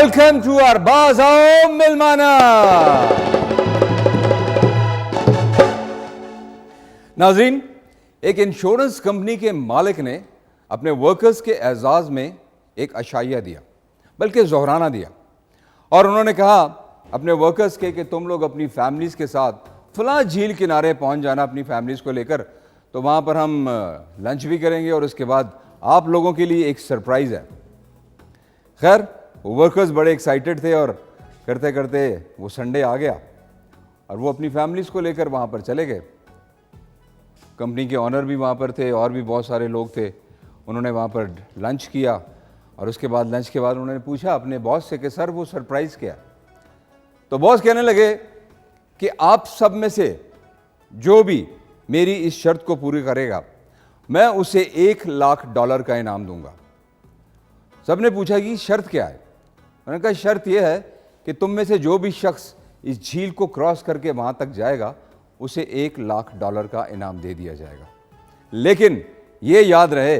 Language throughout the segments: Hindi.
वेलकम टू अरबाज आओ मिलमाना। नाज़रीन, एक इंश्योरेंस कंपनी के मालिक ने अपने वर्कर्स के एजाज में एक अशाइया दिया, बल्कि जोहराना दिया, और उन्होंने कहा अपने वर्कर्स के कि तुम लोग अपनी फैमिलीज के साथ फलां झील किनारे पहुंच जाना अपनी फैमिलीज को लेकर, तो वहां पर हम लंच भी करेंगे और उसके बाद आप लोगों के लिए एक सरप्राइज है। खैर, वो वर्कर्स बड़े एक्साइटेड थे और करते करते वो संडे आ गया और वो अपनी फैमिलीज को लेकर वहां पर चले गए। कंपनी के ऑनर भी वहाँ पर थे और भी बहुत सारे लोग थे। उन्होंने वहाँ पर लंच किया और उसके बाद लंच के बाद उन्होंने पूछा अपने बॉस से कि सर वो सरप्राइज़ क्या है। तो बॉस कहने लगे कि आप सब में से जो भी मेरी इस शर्त को पूरी करेगा मैं उसे $1,00,000 का इनाम दूंगा। सब ने पूछा कि शर्त क्या है। उन्होंने कहा शर्त यह है कि तुम में से जो भी शख्स इस झील को क्रॉस करके वहाँ तक जाएगा उसे $1,00,000 का इनाम दे दिया जाएगा, लेकिन ये याद रहे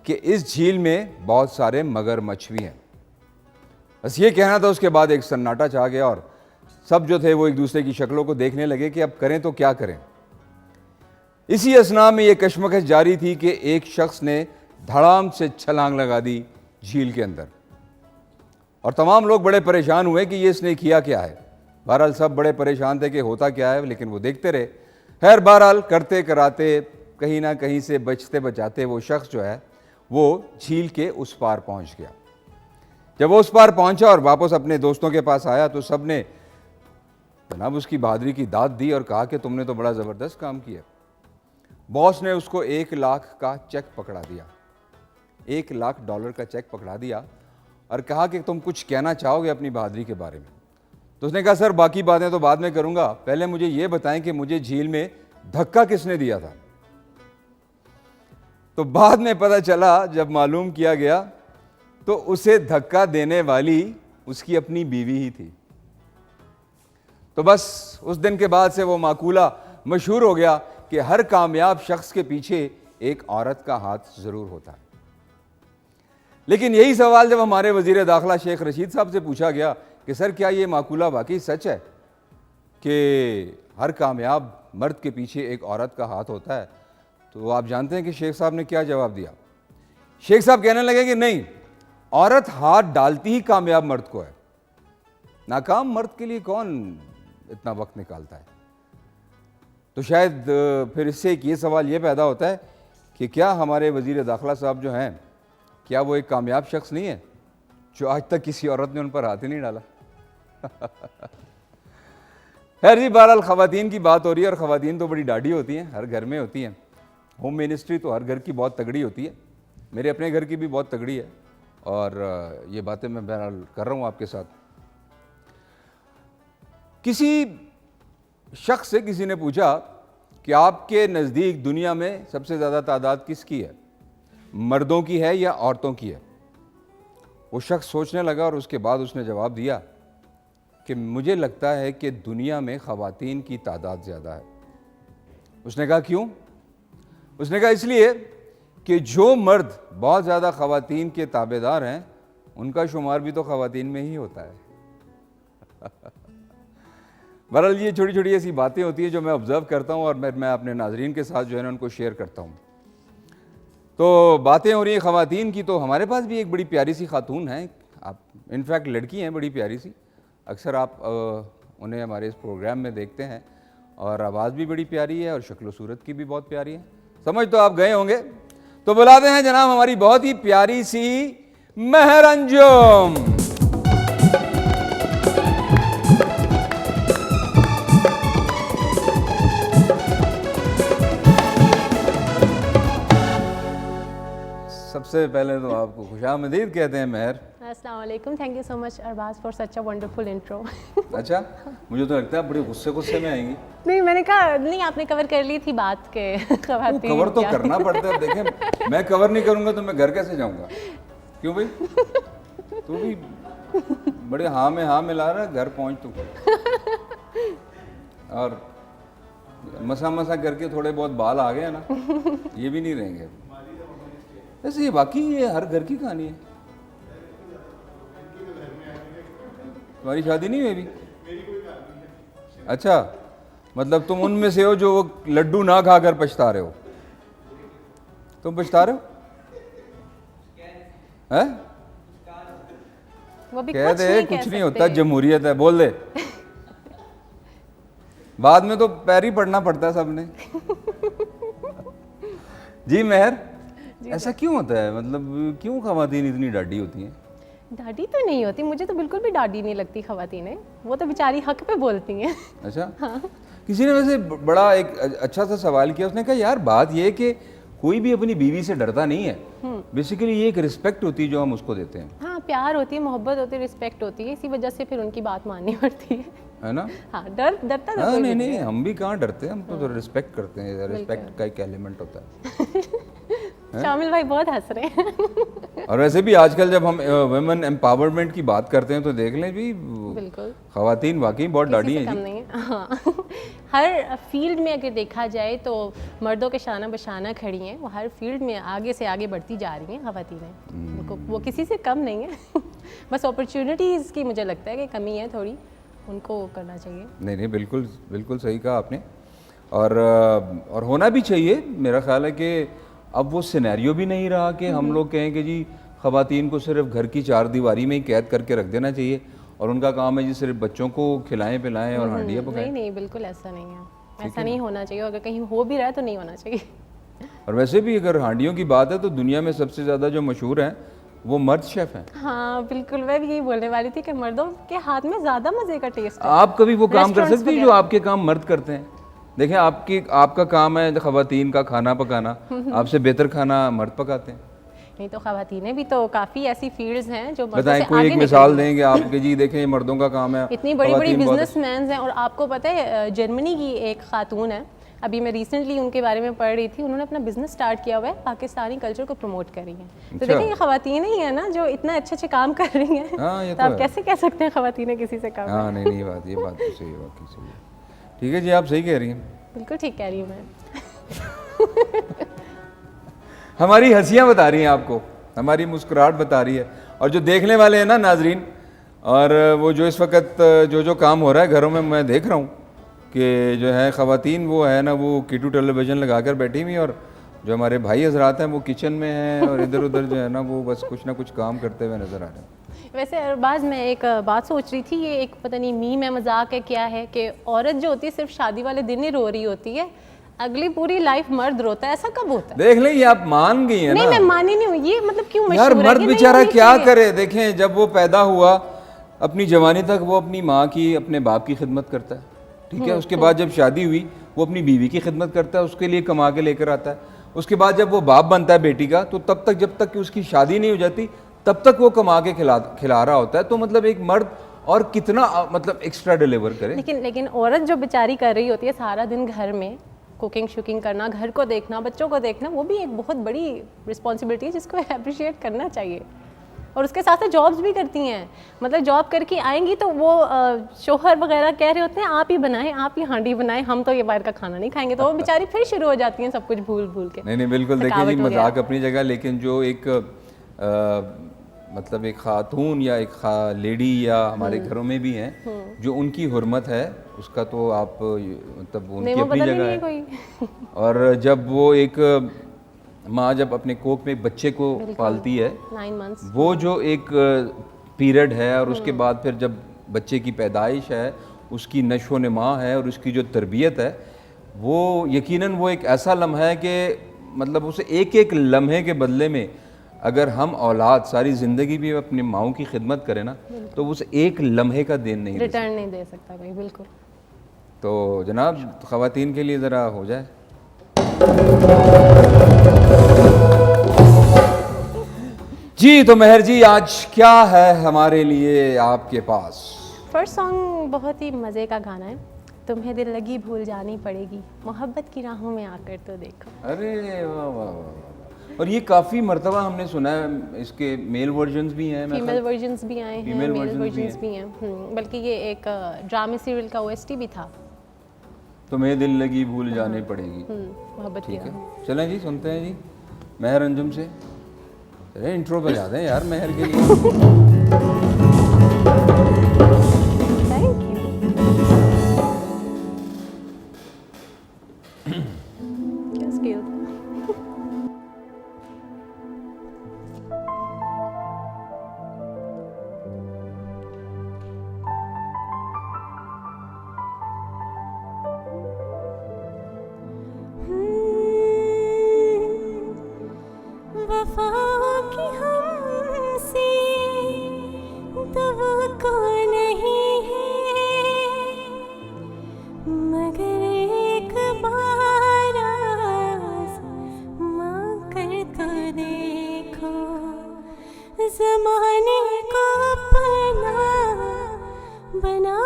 कि इस झील में बहुत सारे मगरमच्छ भी हैं। बस ये कहना था, उसके बाद एक सन्नाटा छा गया और सब जो थे वो एक दूसरे की शक्लों को देखने लगे कि अब करें तो क्या करें। इसी असना में ये कश्मकश जारी थी कि एक शख्स ने धड़ाम से छलांग लगा दी झील के अंदर और तमाम लोग बड़े परेशान हुए कि ये इसने किया क्या है। बहरहाल सब बड़े परेशान थे कि होता क्या है, लेकिन वो देखते रहे। खैर, बहरहाल करते कराते कहीं ना कहीं से बचते बचाते वो शख्स जो है वो झील के उस पार पहुंच गया। जब वो उस पार पहुंचा और वापस अपने दोस्तों के पास आया तो सब ने जनाब उसकी बहादुरी की दाद दी और कहा कि तुमने तो बड़ा ज़बरदस्त काम किया। बॉस ने उसको $1,00,000 का चेक पकड़ा दिया, $1,00,000 का चेक पकड़ा दिया और कहा कि तुम कुछ कहना चाहोगे अपनी बहादुरी के बारे में। तो उसने कहा सर बाकी बातें तो बाद में करूंगा, पहले मुझे ये बताएं कि मुझे झील में धक्का किसने दिया था। तो बाद में पता चला, जब मालूम किया गया तो उसे धक्का देने वाली उसकी अपनी बीवी ही थी। तो बस उस दिन के बाद से वो माकूला मशहूर हो गया कि हर कामयाब शख्स के पीछे एक औरत का हाथ जरूर होता है। लेकिन यही सवाल जब हमारे वजीर दाखिला शेख रशीद साहब से पूछा गया कि सर क्या ये माकूला वाकई सच है कि हर कामयाब मर्द के पीछे एक औरत का हाथ होता है, तो आप जानते हैं कि शेख साहब ने क्या जवाब दिया। शेख साहब कहने लगे कि नहीं, औरत हाथ डालती ही कामयाब मर्द को है, नाकाम मर्द के लिए कौन इतना वक्त निकालता है। तो शायद फिर इससे एक ये सवाल ये पैदा होता है कि क्या हमारे वजीर दाखिला साहब जो हैं, क्या वो एक कामयाब शख्स नहीं है जो आज तक किसी औरत ने उन पर हाथ ही नहीं डाला। खैर जी, बहरहाल ख़वातीन की बात हो रही है और ख़वातीन तो बड़ी डाढ़ी होती हैं, हर घर में होती हैं। होम मिनिस्ट्री तो हर घर की बहुत तगड़ी होती है, मेरे अपने घर की भी बहुत तगड़ी है और ये बातें मैं बहरहाल कर रहा हूँ आपके साथ। किसी शख्स से किसी ने पूछा कि आपके नज़दीक दुनिया में सबसे ज़्यादा तादाद किसकी है, मर्दों की है या औरतों की है। वो शख्स सोचने लगा और उसके बाद उसने जवाब दिया कि मुझे लगता है कि दुनिया में ख़वातीन की तादाद ज़्यादा है। उसने कहा क्यों? उसने कहा इसलिए कि जो मर्द बहुत ज़्यादा ख़वातीन के ताबेदार हैं उनका शुमार भी तो ख़वातीन में ही होता है। बहरहाल ये छोटी छोटी ऐसी बातें होती हैं जो मैं ऑब्ज़र्व करता हूँ और मैं अपने नाजरीन के साथ जो है ना उनको शेयर करता हूँ। तो बातें हो रही हैं ख़वातीन की, तो हमारे पास भी एक बड़ी प्यारी सी खातून है, आप इनफैक्ट लड़की हैं बड़ी प्यारी सी। अक्सर आप उन्हें हमारे इस प्रोग्राम में देखते हैं और आवाज़ भी बड़ी प्यारी है और शक्ल सूरत की भी बहुत प्यारी है। समझ तो आप गए होंगे। तो बुलाते हैं जनाब हमारी बहुत ही प्यारी सी महर अंजुम। सबसे पहले तो आपको खुशामदीद कहते हैं महर। अस्सलाम वालेकुम, thank you so much Arbaaz for such a wonderful intro. अच्छा, मुझे तो लगता है बड़े गुस्से में आएंगी। नहीं, मैंने कहा नहीं, आपने कवर कर ली थी बात के ख़वातीन। कवर तो करना पड़ता है। देखें, मैं कवर नहीं करूंगा तो मैं घर कैसे जाऊंगा? क्यों भाई, तू भी बड़े हाँ में हाँ मिला रहा, घर पहुंच तू और मसा करके थोड़े बहुत बाल आ गए ना, ये भी नहीं रहेंगे। वैसे ये बाकी ये हर घर की कहानी है। तुम्हारी शादी नहीं हुई अभी? अच्छा, मतलब तुम उनमें से हो जो वो लड्डू ना खाकर पछता रहे हो। तुम पछता रहे हो? हैं? वो भी कह कुछ दे नहीं कुछ कह नहीं सकते। होता, जमहूरियत है, बोल दे। बाद में तो पैर ही पड़ना पड़ता है सबने। जी मेहर, ऐसा क्यों होता है? मतलब क्यों खवातीन इतनी डाडी होती हैं? डाडी तो नहीं होती, मुझे तो बिल्कुल भी डाडी नहीं लगती खवातीनें। वो तो बेचारी हक पे बोलती हैं। अच्छा, किसी ने वैसे बड़ा एक अच्छा सा सवाल किया। उसने कहा यार बात ये है कि कोई भी अपनी बीवी से डरता नहीं है। बेसिकली ये एक रिस्पेक्ट होती है जो हम उसको देते हैं, हाँ, प्यार होती है, मोहब्बत होती है, रिस्पेक्ट होती है, इसी वजह से फिर उनकी बात माननी पड़ती है ना? हाँ, डरता तो हाँ, कोई नहीं भी नहीं, हम भी कहाँ डरते हैं, हम तो रिस्पेक्ट करते हैं। रिस्पेक्ट का एक एलिमेंट होता है। शामिल भाई बहुत हंस रहे हैं। और वैसे भी आजकल जब हम वुमेन एम्पावरमेंट की बात करते हैं तो देख लें भी, बिल्कुल खवातीन वाकई बहुत डाडी किसी से हैं कम जी। नहीं है। हाँ, हर फील्ड में अगर देखा जाए तो मर्दों के शाना बशाना खड़ी हैं। वो हर फील्ड में आगे से आगे बढ़ती जा रही हैं खवातीनें। वो किसी से कम नहीं है। बस अपॉर्चुनिटीज़ की मुझे लगता है कि कमी है थोड़ी, उनको करना चाहिए। नहीं नहीं, बिल्कुल बिल्कुल सही कहा आपने। और होना भी चाहिए। मेरा ख्याल है कि अब वो सिनेरियो भी नहीं रहा कि हम लोग कहें कि जी खवातीन को सिर्फ घर की चार दीवारी में ही कैद करके रख देना चाहिए और उनका काम है जी सिर्फ बच्चों को खिलाएं पिलाएं और हांडियाँ पकाएं। नहीं नहीं, बिल्कुल ऐसा नहीं है। ऐसा नहीं होना चाहिए। अगर कहीं हो भी रहा है तो नहीं होना चाहिए। और वैसे भी अगर हांडियों की बात है तो दुनिया में सबसे ज़्यादा जो मशहूर हैं वो मर्द शेफ़ हैं। हाँ बिल्कुल, मैं भी यही बोलने वाली थी कि मर्दों के हाथ में ज़्यादा मज़े का टेस्ट है। आप कभी वो काम कर Restaurants सकती हैं जो आपके काम मर्द करते हैं? देखें, आपका काम है खवातीन का खाना पकाना, आपसे बेहतर खाना मर्द पकाते हैं। नहीं तो खवातीनें भी तो काफ़ी ऐसी फील्ड्स हैं जो मर्दों बताएं, से कोई आगे एक निकली मिसाल हैं। देंगे आपके जी, देखें ये मर्दों का काम है। इतनी बड़ी बड़ी खवातीन बहुत बिजनेसमैन हैं। और आपको पता है जर्मनी की एक खातून है, अभी मैं रिसेंटली उनके बारे में पढ़ रही थी, उन्होंने अपना बिजनेस स्टार्ट किया हुआ है, पाकिस्तानी कल्चर को प्रमोट कर रही हैं। तो अच्छा। देखिए ये खवातीनें ही है ना जो इतने अच्छे अच्छे काम कर रही हैं। हाँ, ये तो तो आप है। कैसे कह सकते हैं खवातीनें किसी से कम? हाँ नहीं नहीं, ये बात तो सही है, वाकई सही है। ठीक है जी, आप सही कह रही हैं। बिल्कुल ठीक कह रही हूँ मैं। हमारी हंसियाँ बता रही हैं आपको, हमारी मुस्कुराहट बता रही है। और जो देखने वाले हैं ना नाजरीन, और वो जो इस वक्त जो काम हो रहा है घरों में, मैं देख रहा हूँ कि जो है खवातीन वो है ना, वो कीटू टेलीविज़न लगा कर बैठी हुई, और जो हमारे भाई हजरात हैं वो किचन में हैं और इधर उधर जो है ना वो बस कुछ ना कुछ काम करते हुए नज़र आ रहे हैं। वैसे अरबाज, मैं एक बात सोच रही थी, ये एक पता नहीं मीम है, मजाक है, क्या है कि औरत जो होती है सिर्फ शादी वाले दिन ही रो रही होती है, अगली पूरी लाइफ मर्द रोता है। ऐसा कब होता है? देख लें, ये आप मान गई हैं नहीं, ना। मैं मानी नहीं हूँ। ये मतलब क्यों यार मशहूर है? मर्द ये नहीं बेचारा होनी क्या चाहिए। करे? देखें, जब वो पैदा हुआ अपनी जवानी तक वो अपनी माँ की, अपने बाप की खिदमत करता है, ठीक है। उसके बाद जब शादी हुई वो अपनी बीवी की खिदमत करता है, उसके लिए कमा के लेकर आता है। उसके बाद जब वो बाप बनता है बेटी का, तो तब तक, जब तक कि उसकी शादी नहीं हो जाती, तब तक वो कमा के खिला रहा होता है। तो मतलब एक मर्द और कितना मतलब एक्स्ट्रा डिलीवर करे। लेकिन औरत जो बेचारी कर रही होती है सारा दिन घर में, कुकिंग शुकिंग करना, घर को देखना, बच्चों को देखना, वो भी एक बहुत बड़ी रिस्पॉन्सिबिलिटी है जिसको अप्रिशिएट करना चाहिए। और उसके साथ साथ जॉब्स भी करती हैं। मतलब जॉब करके आएंगी तो वो शोहर वगैरह कह रहे होते हैं आप ही बनाएं, आप ही हांडी बनाएं, हम तो ये बाहर का खाना नहीं खाएंगे। तो वो बेचारी फिर शुरू हो जाती हैं सब कुछ भूल भूल के। नहीं नहीं, बिल्कुल। देखिए थकावट जी, हो गया। मजाक अपनी जगह, लेकिन जो एक मतलब एक खातून या एक लेडी या हमारे घरों में भी हैं जो उनकी हुर्मत है, उसका तो आप मतलब नहीं, उनकी वो अपनी बदल ही जगह नहीं है। कोई। और जब वो एक माँ जब अपने कोख में बच्चे को पालती है, 9 months। वो जो एक पीरियड है, और उसके बाद फिर जब बच्चे की पैदाइश है, उसकी नशो नमा है और उसकी जो तरबियत है, वो यकीनन वो एक ऐसा लम्हा है कि मतलब उसे एक एक लम्हे के बदले में अगर हम औलाद सारी ज़िंदगी भी अपनी माओं की खिदमत करें ना, तो उस एक लम्हे का देन नहीं दे रिटर्न नहीं दे सकता कोई, बिल्कुल। तो जनाब, ख़वातीन के लिए ज़रा हो जाए। जी तो मेहर जी, आज क्या है हमारे लिए आपके पास? फर्स्ट सॉन्ग बहुत ही मज़े का गाना है, तुम्हें दिल लगी भूल जानी पड़ेगी, मोहब्बत की राहों में आकर तो देखो। अरे वाह वाह वाह। और ये काफ़ी मरतबा हमने सुना है, इसके मेल वर्जन्स भी हैं, फीमेल वर्जन्स भी आए हैं, Female मेल versions भी वर्जन्स भी हैं। बल्कि ये एक ड्रामा सीरियल का OST भी था। तुम्हें दिल लगी भूल जानी पड़ेगी। मोहब्बत की ठीक है, राहों। चलें जी, सुनते हैं जी मेहर अंजुम से। चले इंट्रो बजा दें यार मेहर के लिए। क्या स्केल था? वफाओं की हमसे तवक्को नहीं है, मगर एक बार आज़मा कर तो देखो, ज़माने को अपना बना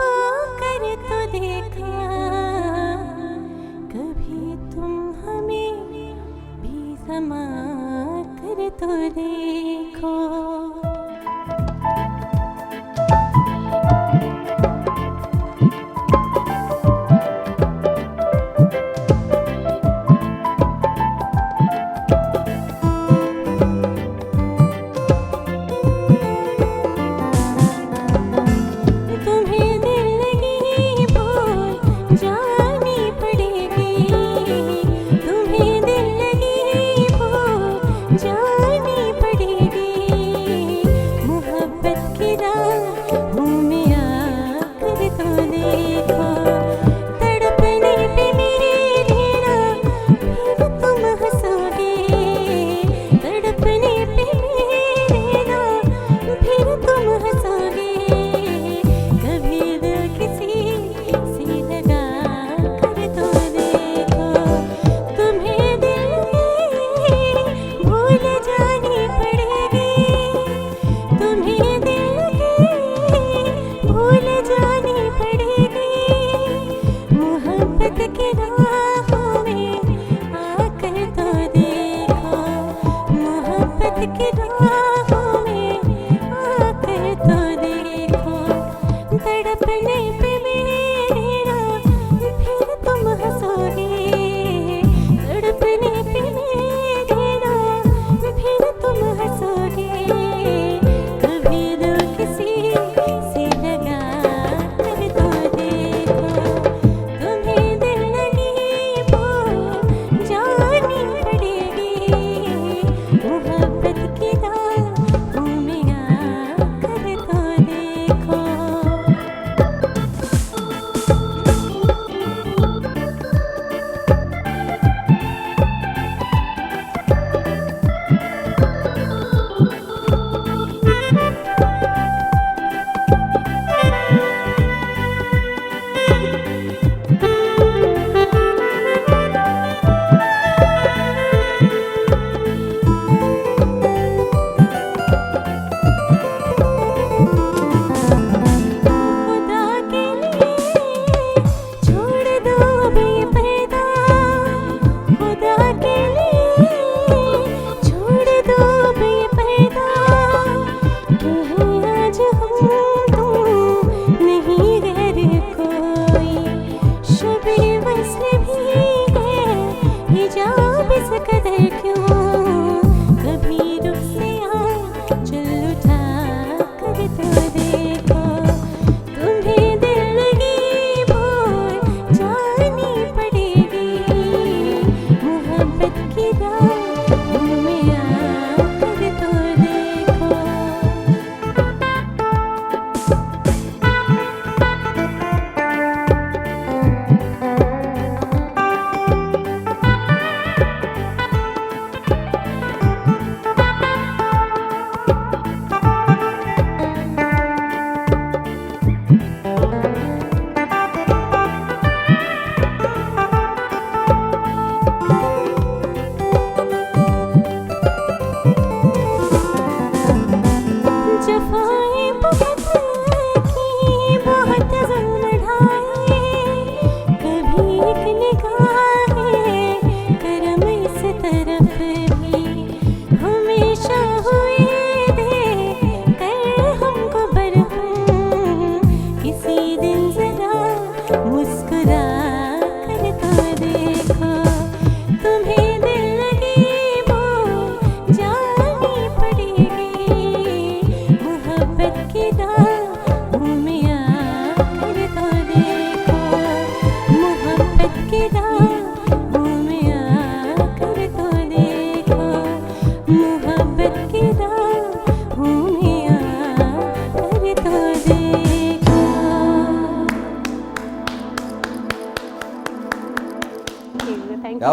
कर तो देखा, कभी तुम हमें भी समा कर तो देखो। तुम्हें दिल लगी भूल जानी पड़ेगी, तुम्हें दिल लगी भूल जानी पड़ेगी,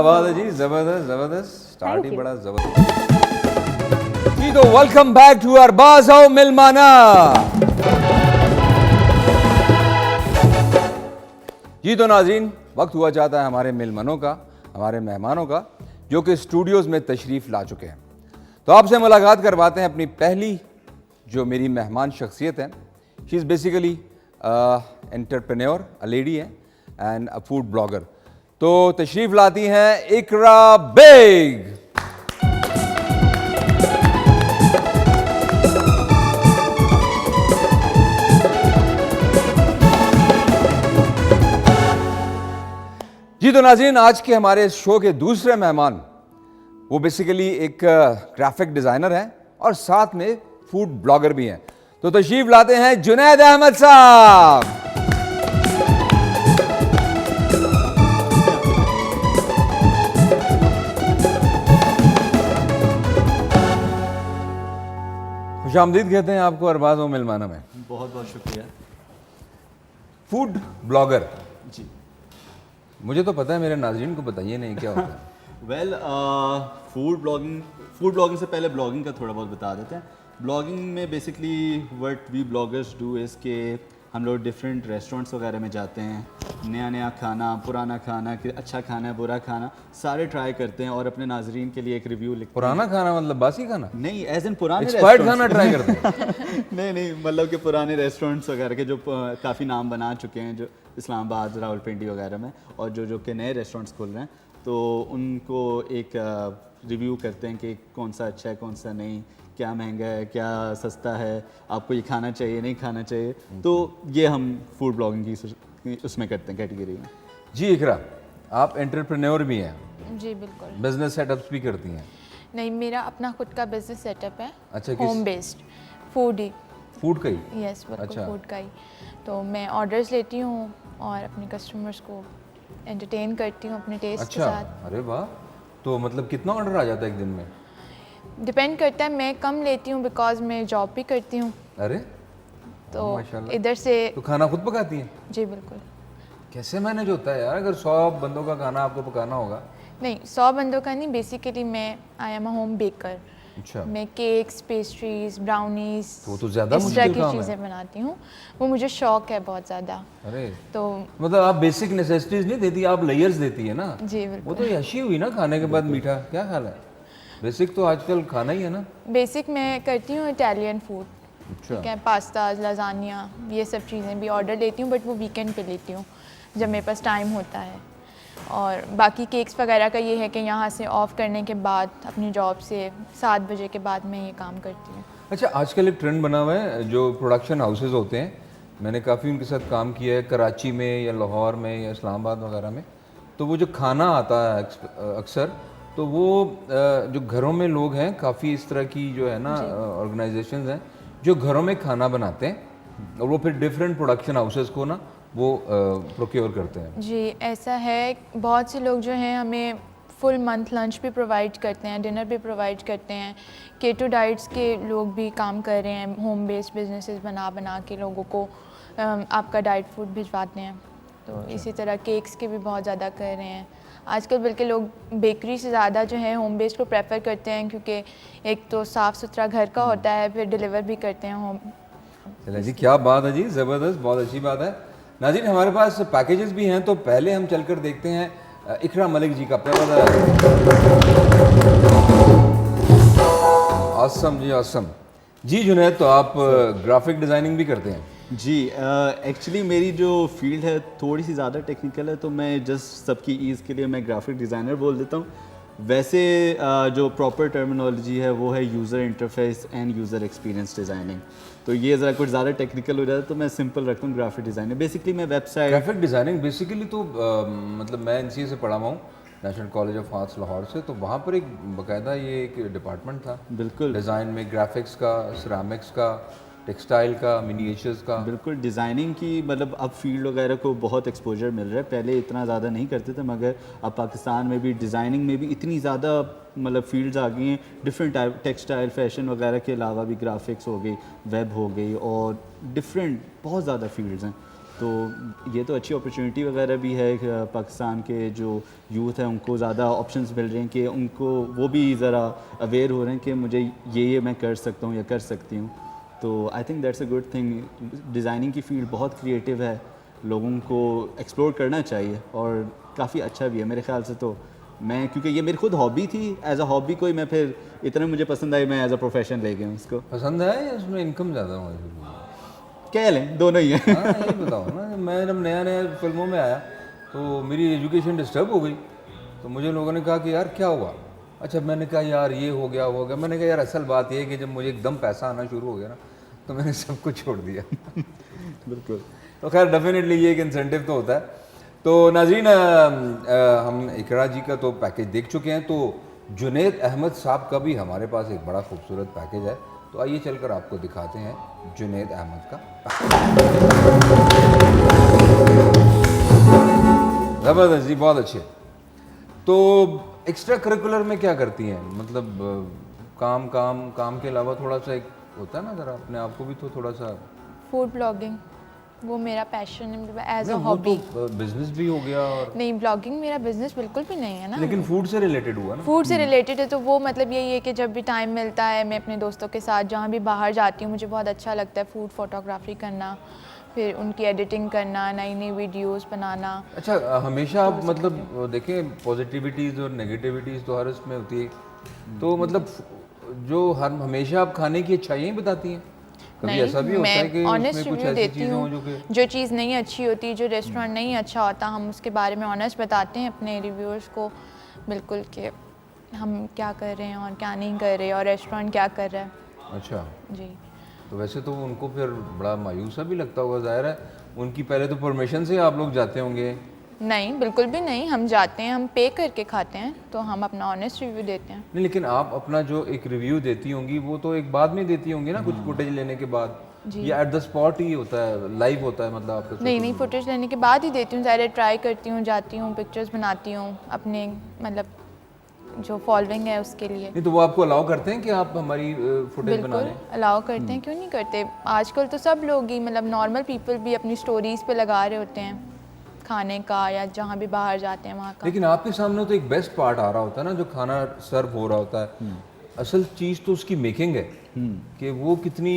बात है जी, जबरदस्त जबरदस्त, स्टार्ट ही you. बड़ा जबरदस्त। जी तो वेलकम बैक टू अरबाज आओ मिलमाना। जी तो नाज़रीन, वक्त हुआ चाहता है हमारे मेहमानों का, हमारे मेहमानों का, जो कि स्टूडियोज़ में तशरीफ़ ला चुके हैं। तो आपसे मुलाकात करवाते हैं अपनी पहली जो मेरी मेहमान शख्सियत है। She is basically entrepreneur, a lady है एंड अ फूड ब्लॉगर। तो तशरीफ़ लाती हैं इकरा बेग। जी तो नाज़रीन, आज के हमारे इस शो के दूसरे मेहमान वो बेसिकली एक ग्राफिक डिज़ाइनर हैं और साथ में फूड ब्लॉगर भी हैं। तो तशरीफ लाते हैं जुनैद अहमद साहब। खुशामदीद कहते हैं आपको अरबाज ओ मिलमाना में। बहुत बहुत शुक्रिया फूड ब्लॉगर, जी। मुझे तो पता है, मेरे नाज़रीन को बताइए नहीं क्या होता है। वेल फूड ब्लॉगिंग से पहले ब्लॉगिंग का थोड़ा बहुत बता देते हैं। ब्लॉगिंग में basically what we bloggers do is के हम लोग डिफरेंट रेस्टोरेंट्स वगैरह में जाते हैं, नया नया खाना, पुराना खाना, कि अच्छा खाना है, बुरा खाना, सारे ट्राई करते हैं और अपने नाजरीन के लिए एक रिव्यू लिखते पुराना खाना मतलब बासी खाना? हैं। नहीं, एज इन पुराने एक्सपायर्ड restaurants। खाना ट्राई करते हैं? नहीं, मतलब कि पुराने रेस्टोरेंट्स वगैरह के जो काफ़ी नाम बना चुके हैं, जो इस्लामाबाद, रावलपिंडी वगैरह में, और जो कि नए रेस्टोरेंट्स खुल रहे हैं, तो उनको एक रिव्यू करते हैं कि कौन सा अच्छा है, कौन सा नहीं, क्या महंगा है, क्या सस्ता है, आपको ये खाना चाहिए, नहीं खाना चाहिए। तो ये हम फूड ब्लॉगिंग की उसमें करते हैं, कैटेगरी में। जी इकरा, आप एंटरप्रेन्योर भी हैं, जी बिल्कुल। बिजनेस सेटअप्स भी करती हैं? नहीं, मेरा अपना खुद का बिजनेस सेटअप है। अच्छा, होम बेस्ड फूड ही। फूड का ही? यस, बिल्कुल अच्छा। फूड का ही। तो मैं ऑर्डर्स लेती हूँ और अपने कस्टमर्स को एंटरटेन करती हूँ अपने टेस्ट के अच्छा, साथ। अरे वाह। तो मतलब कितना ऑर्डर आ जाता है एक दिन में? डिपेंड करता है, मैं कम लेती हूँ बिकॉज मैं जॉब भी करती हूँ, अरे तो माशाल्लाह। इधर से। तो खाना खुद पकाती हैं? जी बिल्कुल। कैसे मैनेज होता है यार, अगर 100 बंदों का खाना आपको पकाना होगा? नहीं, 100 बंदों का नहीं, बेसिकली मैं आई एम अ होम बेकर। अच्छा, मैं केक्स, पेस्ट्रीज, ब्राउनीज, तो वो तो ज़्यादा इस तरह मुश्किल की काम है। चीज़ें बनाती हूँ। वो मुझे शौक है बहुत ज़्यादा। अरे तो मतलब आप बेसिक नेसेसिटीज नहीं देती, आप लेयर्स देती है ना? जी वो बिल्कुल। तो यशी हुई ना, खाने के बाद मीठा, क्या ख्याल है? बेसिक तो आजकल खाना ही है ना। बेसिक मैं करती हूँ इटालियन फूड, अच्छा, ठीक है, पास्ता, लजानिया, ये सब चीज़ें भी ऑर्डर लेती हूँ, बट वो वीकेंड पे लेती हूँ जब मेरे पास टाइम होता है। और बाकी केक्स वगैरह का ये है कि यहाँ से ऑफ करने के बाद अपनी जॉब से 7 बजे के बाद मैं ये काम करती हूँ। अच्छा, आजकल एक ट्रेंड बना हुआ है, जो प्रोडक्शन हाउसेज होते हैं, मैंने काफ़ी उनके साथ काम किया है, कराची में या लाहौर में या इस्लामाबाद वगैरह में। तो वो जो खाना आता है अक्सर, तो वो जो घरों में लोग हैं, काफ़ी इस तरह की जो है ना ऑर्गेनाइजेशंस हैं जो घरों में खाना बनाते हैं और वो फिर डिफरेंट प्रोडक्शन हाउसेस को ना वो प्रोक्योर करते हैं। जी ऐसा है, बहुत से लोग जो हैं हमें फुल मंथ लंच भी प्रोवाइड करते हैं, डिनर भी प्रोवाइड करते हैं। केटो डाइट्स के लोग भी काम कर रहे हैं, होम बेस्ड बिजनेसेस बना के लोगों को आपका डाइट फूड भिजवाते हैं। तो इसी तरह केक्स के भी बहुत ज़्यादा कर रहे हैं आजकल, बल्कि लोग बेकरी से ज़्यादा जो है होम बेस्ड को प्रेफर करते हैं, क्योंकि एक तो साफ़ सुथरा घर का होता है, फिर डिलीवर भी करते हैं होम। चलिए जी, क्या बात है जी, ज़बरदस्त, बहुत अच्छी बात है। नाज़रीन, हमारे पास पैकेजेस भी हैं, तो पहले हम चलकर देखते हैं इकरा मलिक जी का। आसम जी, आसम जी। जुनैद, तो आप ग्राफिक डिज़ाइनिंग भी करते हैं? जी, एक्चुअली मेरी जो फील्ड है थोड़ी सी ज़्यादा टेक्निकल है, तो मैं जस्ट सबकी ईज़ के लिए मैं ग्राफिक डिज़ाइनर बोल देता हूँ। वैसे जो प्रॉपर टर्मिनोलॉजी है वो है user interface end user experience designing. तो ये ज़रा कुछ ज़्यादा टेक्निकल हो जाता है, तो मैं सिंपल रखता हूँ ग्राफिक डिज़ाइनर। बेसिकली मैं वेबसाइट ग्राफिक डिज़ाइनिंग बेसिकली तो मतलब मैं NCA से पढ़ा हुआ हूँ, national college of arts Lahore से, तो वहाँ पर एक बाकायदा ये एक डिपार्टमेंट था बिल्कुल डिज़ाइन में, ग्राफिक्स का, सिरामिक्स का, टेक्सटाइल का, मिनिएचर्स का। बिल्कुल डिज़ाइनिंग की मतलब अब फील्ड वगैरह को बहुत एक्सपोजर मिल रहा है। पहले इतना ज़्यादा नहीं करते थे, मगर अब पाकिस्तान में भी डिज़ाइनिंग में भी इतनी ज़्यादा मतलब फील्ड्स आ गई हैं। डिफरेंट टाइप टेक्सटाइल, फैशन वगैरह के अलावा भी ग्राफिक्स हो गई, वेब हो गई, और डिफरेंट बहुत ज़्यादा फील्ड्स हैं। तो ये तो अच्छी अपॉर्चुनिटी वगैरह भी है कि पाकिस्तान के जो यूथ है उनको ज़्यादा ऑप्शंस मिल रहे हैं कि उनको वो भी ज़रा अवेयर हो रहे हैं कि मुझे ये मैं कर सकता हूँ या कर सकती हूँ। तो I think that's a good thing. Designing की फील्ड बहुत क्रिएटिव है, लोगों को एक्सप्लोर करना चाहिए और काफ़ी अच्छा भी है मेरे ख्याल से। तो मैं, क्योंकि ये मेरी खुद हॉबी थी, एज अ हॉबी कोई मैं फिर इतना मुझे पसंद आई, मैं एज अ प्रोफेशन ले गया उसको। पसंद है या उसमें इनकम ज़्यादा हुआ? कह लें दोनों ही हैं। हाँ ये बताओ ना, मैं जब नया नया फिल्मों में आया तो मेरी एजुकेशन डिस्टर्ब हो गई, तो मुझे लोगों ने कहा कि यार क्या हुआ? अच्छा, मैंने कहा यार ये हो गया वो हो गया। मैंने कहा यार असल बात ये है कि जब मुझे एकदम पैसा आना शुरू हो गया ना तो मैंने सब कुछ छोड़ दिया। बिल्कुल। तो खैर डेफिनेटली ये एक इंसेंटिव तो होता है। तो नाज़रीन, हम इकरा जी का तो पैकेज देख चुके हैं, तो जुनैद अहमद साहब का भी हमारे पास एक बड़ा खूबसूरत पैकेज है। तो आइए चलकर आपको दिखाते हैं जुनैद अहमद का। ज़बरदस्त जी, बहुत अच्छे। तो एक्स्ट्रा करिकुलर में क्या करती हैं? मतलब काम के अलावा थोड़ा सा एक होता है ना, ज़रा अपने आप को भी तो थोड़ा सा। फूड ब्लॉगिंग, वो मेरा पैशन है एज अ वो हॉबी। तो बिजनेस भी हो गया और नहीं, ब्लॉगिंग मेरा बिजनेस बिल्कुल भी नहीं है ना। लेकिन फूड से रिलेटेड हुआ ना। फूड से रिलेटेड है, तो वो मतलब यही है कि जब भी टाइम मिलता है मैं अपने दोस्तों के साथ जहाँ भी बाहर जाती हूँ, मुझे बहुत अच्छा लगता है फूड फोटोग्राफी करना, फिर उनकी एडिटिंग करना, नई नई वीडियोस बनाना। अच्छा, हमेशा आप मतलब देखें पॉजिटिविटीज़ और नेगेटिविटीज़ तो हर उसमें होती है, तो मतलब जो हर हमेशा आप खाने की अच्छाइयाँ ही बताती हैं? कभी ऐसा भी होता है कि ऑनेस्ट उसमें कुछ रिव्यू ऐसी देती चीज़ें हों हूँ, जो कि जो चीज़ नहीं अच्छी होती, जो रेस्टोरेंट नहीं अच्छा होता, हम उसके बारे में ऑनेस्ट बताते हैं अपने रिव्यूअर्स को बिल्कुल कि हम क्या कर रहे हैं और क्या नहीं कर रहे और रेस्टोरेंट क्या कर रहा है। अच्छा, जी। तो वैसे तो उनको फिर बड़ा मायूस सा भी लगता होगा, जाहिर है उनकी पहले तो परमिशन से आप लोग जाते होंगे। नहीं, बिल्कुल भी नहीं, हम जाते हैं, हम पे करके खाते हैं, तो हम अपना ऑनेस्ट रिव्यू देते हैं। नहीं, लेकिन आप अपना जो एक रिव्यू देती होंगी वो तो एक बाद में देती होंगी ना, कुछ फुटेज लेने के बाद, या एट द स्पॉट ही होता है, लाइव होता है मतलब आपका? नहीं, फुटेज लेने के बाद ही देती हूँ, ज़्यादा ट्राई करती हूँ, जाती हूँ, पिक्चर्स बनाती हूँ अपने मतलब जो फॉलोइंग है उसके लिए। नहीं तो वो आपको अलाउ करते हैं कि आप हमारी फुटेज बना बिल्कुल लें? अलाउ करते हैं, क्यों नहीं करते। आजकल तो सब लोग ही मतलब नॉर्मल पीपल भी अपनी स्टोरीज पे लगा रहे होते हैं खाने का, या जहाँ भी बाहर जाते हैं वहाँ का। लेकिन आपके सामने तो एक बेस्ट पार्ट आ रहा होता है ना, जो खाना सर्व हो रहा होता है। असल चीज़ तो उसकी मेकिंग है कि वो कितनी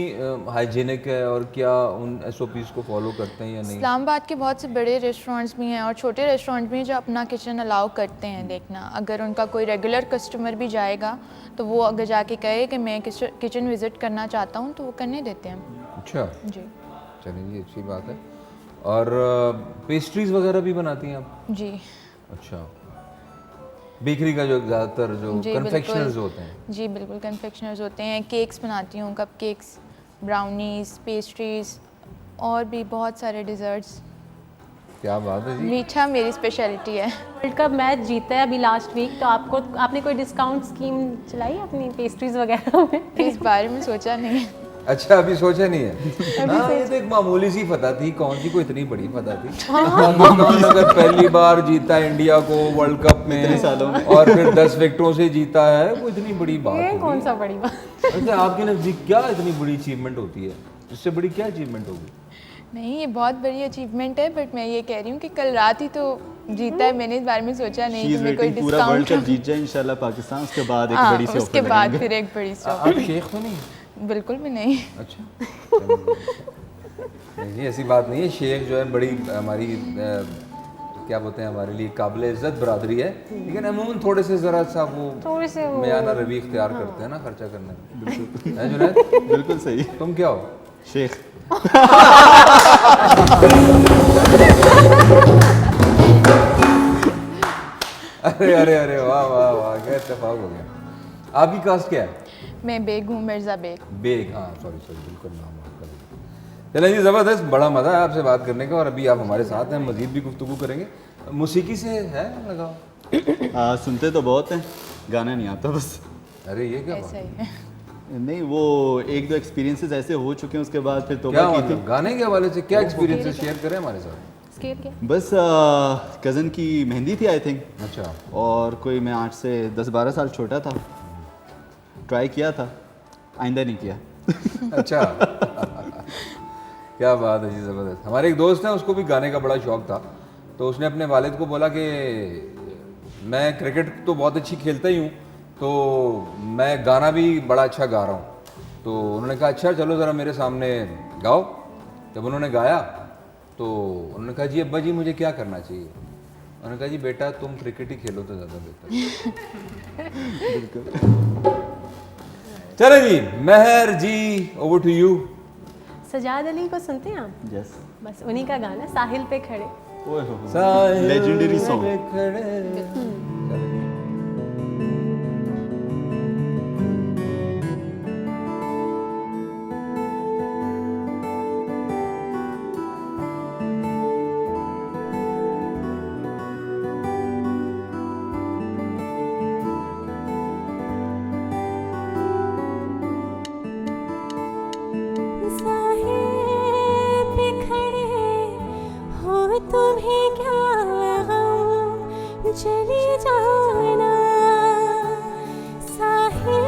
हाइजीनिक है और क्या उन SOPs को फॉलो करते हैं या नहीं। इस्लामाबाद के बहुत से बड़े रेस्टोरेंट्स भी हैं और छोटे रेस्टोरेंट भी हैं जो अपना किचन अलाउ करते हैं देखना। अगर उनका कोई रेगुलर कस्टमर भी जाएगा तो वो अगर जाके कहे कि मैं किचन विज़िट करना चाहता हूँ तो वो करने देते हैं। अच्छा, जी चलिए ये अच्छी बात है। और पेस्ट्रीज वगैरह भी बनाती हैं आप? जी अच्छा, बेकरी का जो ज़्यादातर जो जी, कन्फेक्शनर्स बिल्कुल। होते हैं। जी बिल्कुल, कन्फेक्शनर्स होते हैं, केक्स बनाती हूँ, कप केक्स, ब्राउनीज, पेस्ट्रीज और भी बहुत सारे डिज़र्ट्स। क्या बात है जी। मीठा मेरी स्पेशलिटी है। वर्ल्ड कप मैच जीता है अभी लास्ट वीक, तो आपने कोई डिस्काउंट स्कीम चलाई है अपनी पेस्ट्रीज वगैरह में? इस बारे में सोचा नहीं। अच्छा, अभी सोचा नहीं है। हाँ, ये तो एक मामूली सी फतह थी, कौन सी कोई इतनी बड़ी फतह थी। पाकिस्तान अगर पहली बार जीता इंडिया को वर्ल्ड कप में सालों में और फिर 10 विकेटों से जीता है, वो इतनी बड़ी बात ये होगी। कौन सा बड़ी बात? अच्छा, आपके नज़दीक क्या इतनी बड़ी अचीवमेंट होती है? इससे बड़ी क्या अचीवमेंट होगी? नहीं, ये बहुत बड़ी अचीवमेंट है, बट मैं ये कह रही हूँ कि कल रात ही तो जीता है, मैंने इस बारे में सोचा नहीं कि मैं कोई पूरा वर्ल्ड डिस्काउंट। कप जीत जाए इंशाल्लाह पाकिस्तान, उसके बाद एक हाँ, बड़ी सी उसके ऑफर बाद लगाएंगे। फिर एक बड़ी सी आप शेख तो नहीं? बिल्कुल भी नहीं। अच्छा, नहीं जी, ऐसी बात नहीं है। शेख जो है बड़ी हमारी क्या बोलते हैं, हमारे लिए काबिल इज़्ज़त बरादरी है, लेकिन अमूमन थोड़े से ज़रा सा वो थोड़े से वो मयाना रवि इख्तियार करते हैं ना खर्चा करने में। बिल्कुल है जुनैद? बिल्कुल सही। तुम क्या हो? शेख। अरे अरे अरे, वाह वाह वाह, क्या इत्तेफाक हो गया। आपकी कास्ट क्या है? मैं बेग हूँ, मिर्ज़ा बेग। बेग, हाँ सॉरी बिल्कुल नाम आपका। चलें जी, ज़बरदस्त, बड़ा मज़ा है आपसे बात करने का और अभी आप हमारे साथ हैं, मज़ीद भी गुफ्तगू करेंगे। मौसीकी से है लगाओ? सुनते तो बहुत हैं, गाना नहीं आता बस। अरे ये क्या ऐसा बात? ही है। नहीं, वो एक दो एक्सपीरियंसेस ऐसे हो चुके हैं, उसके बाद फिर क्या तौबा की मतलब थी। गाने के हवाले से क्या एक्सपीरियंसेस शेयर करें हमारे साथ? स्केल क्या? बस कज़न की मेहंदी थी आई थिंक, अच्छा, और कोई मैं 8 से 10-12 साल छोटा था। ट्राई किया था, आइंदा नहीं किया। अच्छा। क्या बात है जी, ज़बरदस्त। हमारे एक दोस्त है, उसको भी गाने का बड़ा शौक था, तो उसने अपने वालिद को बोला कि मैं क्रिकेट तो बहुत अच्छी खेलता ही हूँ, तो मैं गाना भी बड़ा अच्छा गा रहा हूँ। तो उन्होंने कहा अच्छा चलो ज़रा मेरे सामने गाओ। जब उन्होंने गाया तो उन्होंने कहा जी अब्बा जी मुझे क्या करना चाहिए? उन्होंने कहा जी बेटा तुम क्रिकेट ही खेलो तो ज़्यादा बेहतर। चलो जी, Mehar ji over to you. Sajjad Ali को सुनते हैं आप? यस, बस उन्हीं का गाना साहिल पे खड़े। Legendary song. साहिल पे खड़े हो तुम्हें क्या हम चले जाना, साहिल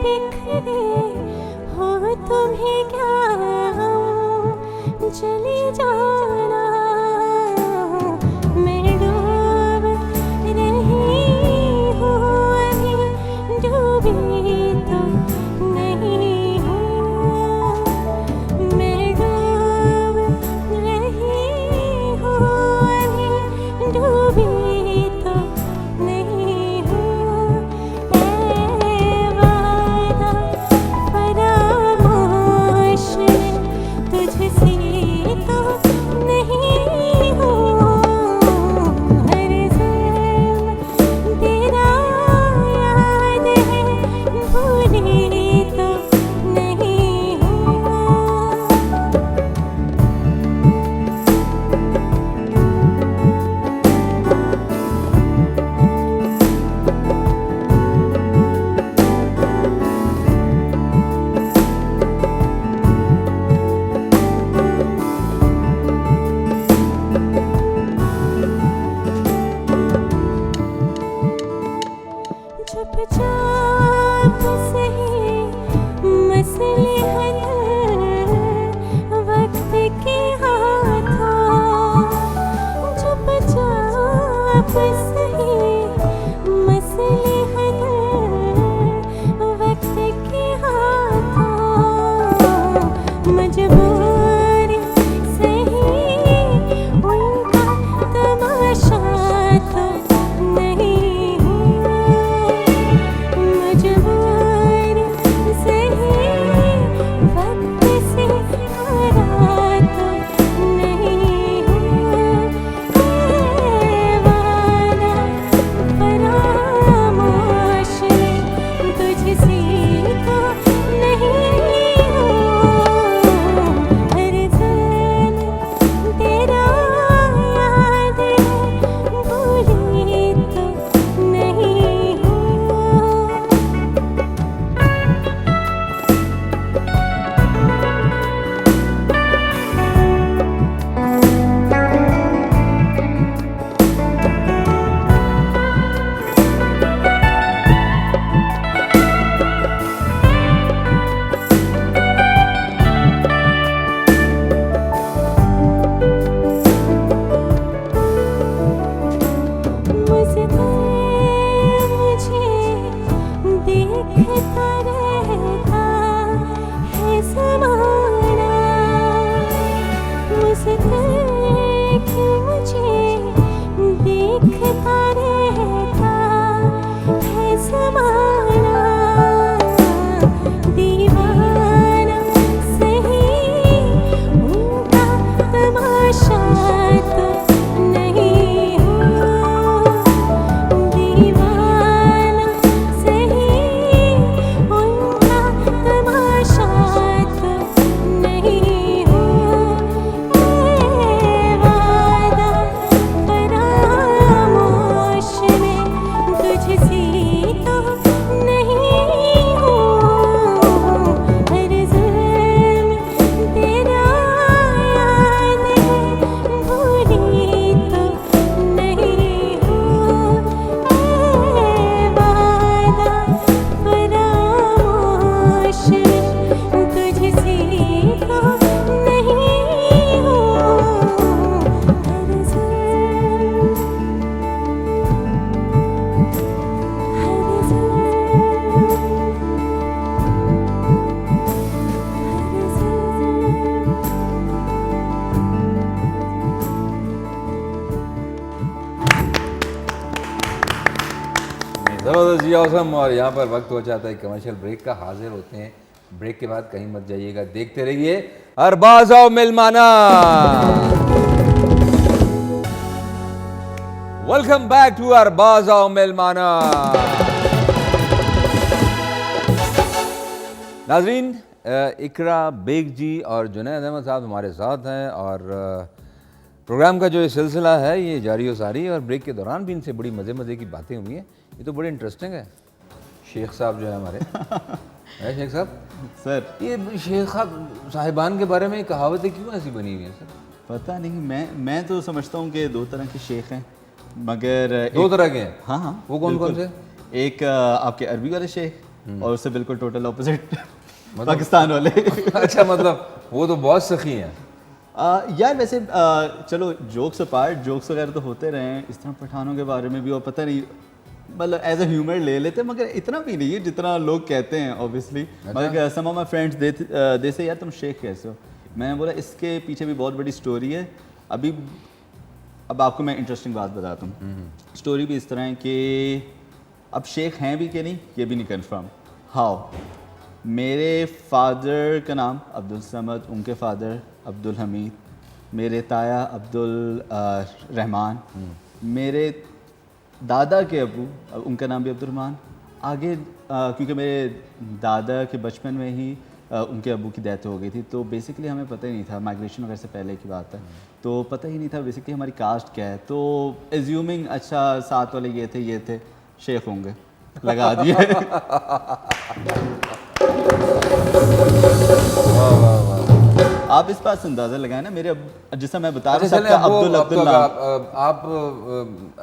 पे खड़े हो तुम्हें क्या हम चले जाना, मैं डूब रही हूँ अभी डूबी तो नहीं हूँ, मैं डूब रही हूँ अभी डूबी तो नहीं हूँ, ऐ वादा फरामोश तुझसे तो नहीं हूँ, हर ज़ल्म तेरा याद है भूली तो नहीं हूँ। चुपचाप सही मसले हल वक्त के हाथों, चुपचाप सही मसले हल वक्त के हाथों, मजबूर सही उनका तमाशा तो नहीं हूँ, ज़बरदस्त जी, औसम। और यहाँ पर वक्त हो जाता है कमर्शियल ब्रेक का, हाजिर होते हैं ब्रेक के बाद, कहीं मत जाइएगा, देखते रहिए अरबाज़ आओ मिलमाना। वेलकम बैक टू अरबाज़ आओ मिलमाना। नाजरीन, इकरा बेग जी और जुनैद अहमद साहब हमारे साथ हैं और प्रोग्राम का जो ये सिलसिला है ये जारी व सारी, और ब्रेक के दौरान भी इनसे बड़ी मज़े मज़े की बातें हुई हैं। ये तो बड़े इंटरेस्टिंग है। शेख साहब जो है हमारे है शेख साहब सर, ये शेख साहिबान के बारे में कहावतें क्यों ऐसी बनी हुई हैं सर? पता नहीं, मैं तो समझता हूँ कि 2 तरह के शेख हैं, मगर 2 तरह के हैं। हाँ हाँ, वो कौन कौन बिल्कुल। से? एक आपके अरबी वाले शेख और उससे बिल्कुल टोटल ऑपोजिट पाकिस्तान वाले। अच्छा, मतलब वो तो बहुत सखी हैं। यार वैसे चलो जोक्स अपार्ट, जोक्स वगैरह तो होते रहे हैं, इस तरह पठानों के बारे में भी, और पता नहीं मतलब एज अ ह्यूमर ले लेते हैं, मगर इतना भी नहीं है जितना लोग कहते हैं ऑब्वियसली। मगर सम ऑफ माय फ्रेंड्स दे से यार तुम शेख कैसे हो? मैंने बोला इसके पीछे भी बहुत बड़ी स्टोरी है। अब आपको मैं इंटरेस्टिंग बात बताता हूँ। स्टोरी भी इस तरह है कि अब शेख हैं भी कि नहीं ये भी नहीं कन्फर्म। हाउ, मेरे फादर का नाम अब्दुल समद, उनके फादर अब्दुल हमीद, मेरे ताया अब्दुल रहमान, मेरे दादा के अबू, उनका नाम भी अब्दुल रहमान। आगे क्योंकि मेरे दादा के बचपन में ही उनके अबू की डेथ हो गई थी, तो बेसिकली हमें पता ही नहीं था, माइग्रेशन वगैरह से पहले की बात है, तो पता ही नहीं था बेसिकली हमारी कास्ट क्या है। तो एज्यूमिंग अच्छा 7 वाले ये थे शेख होंगे, लगा दिए। आप इस बात से अंदाजा लगाए ना, मेरे जैसा मैं बता रहा हूँ अब्दुल नाम। आप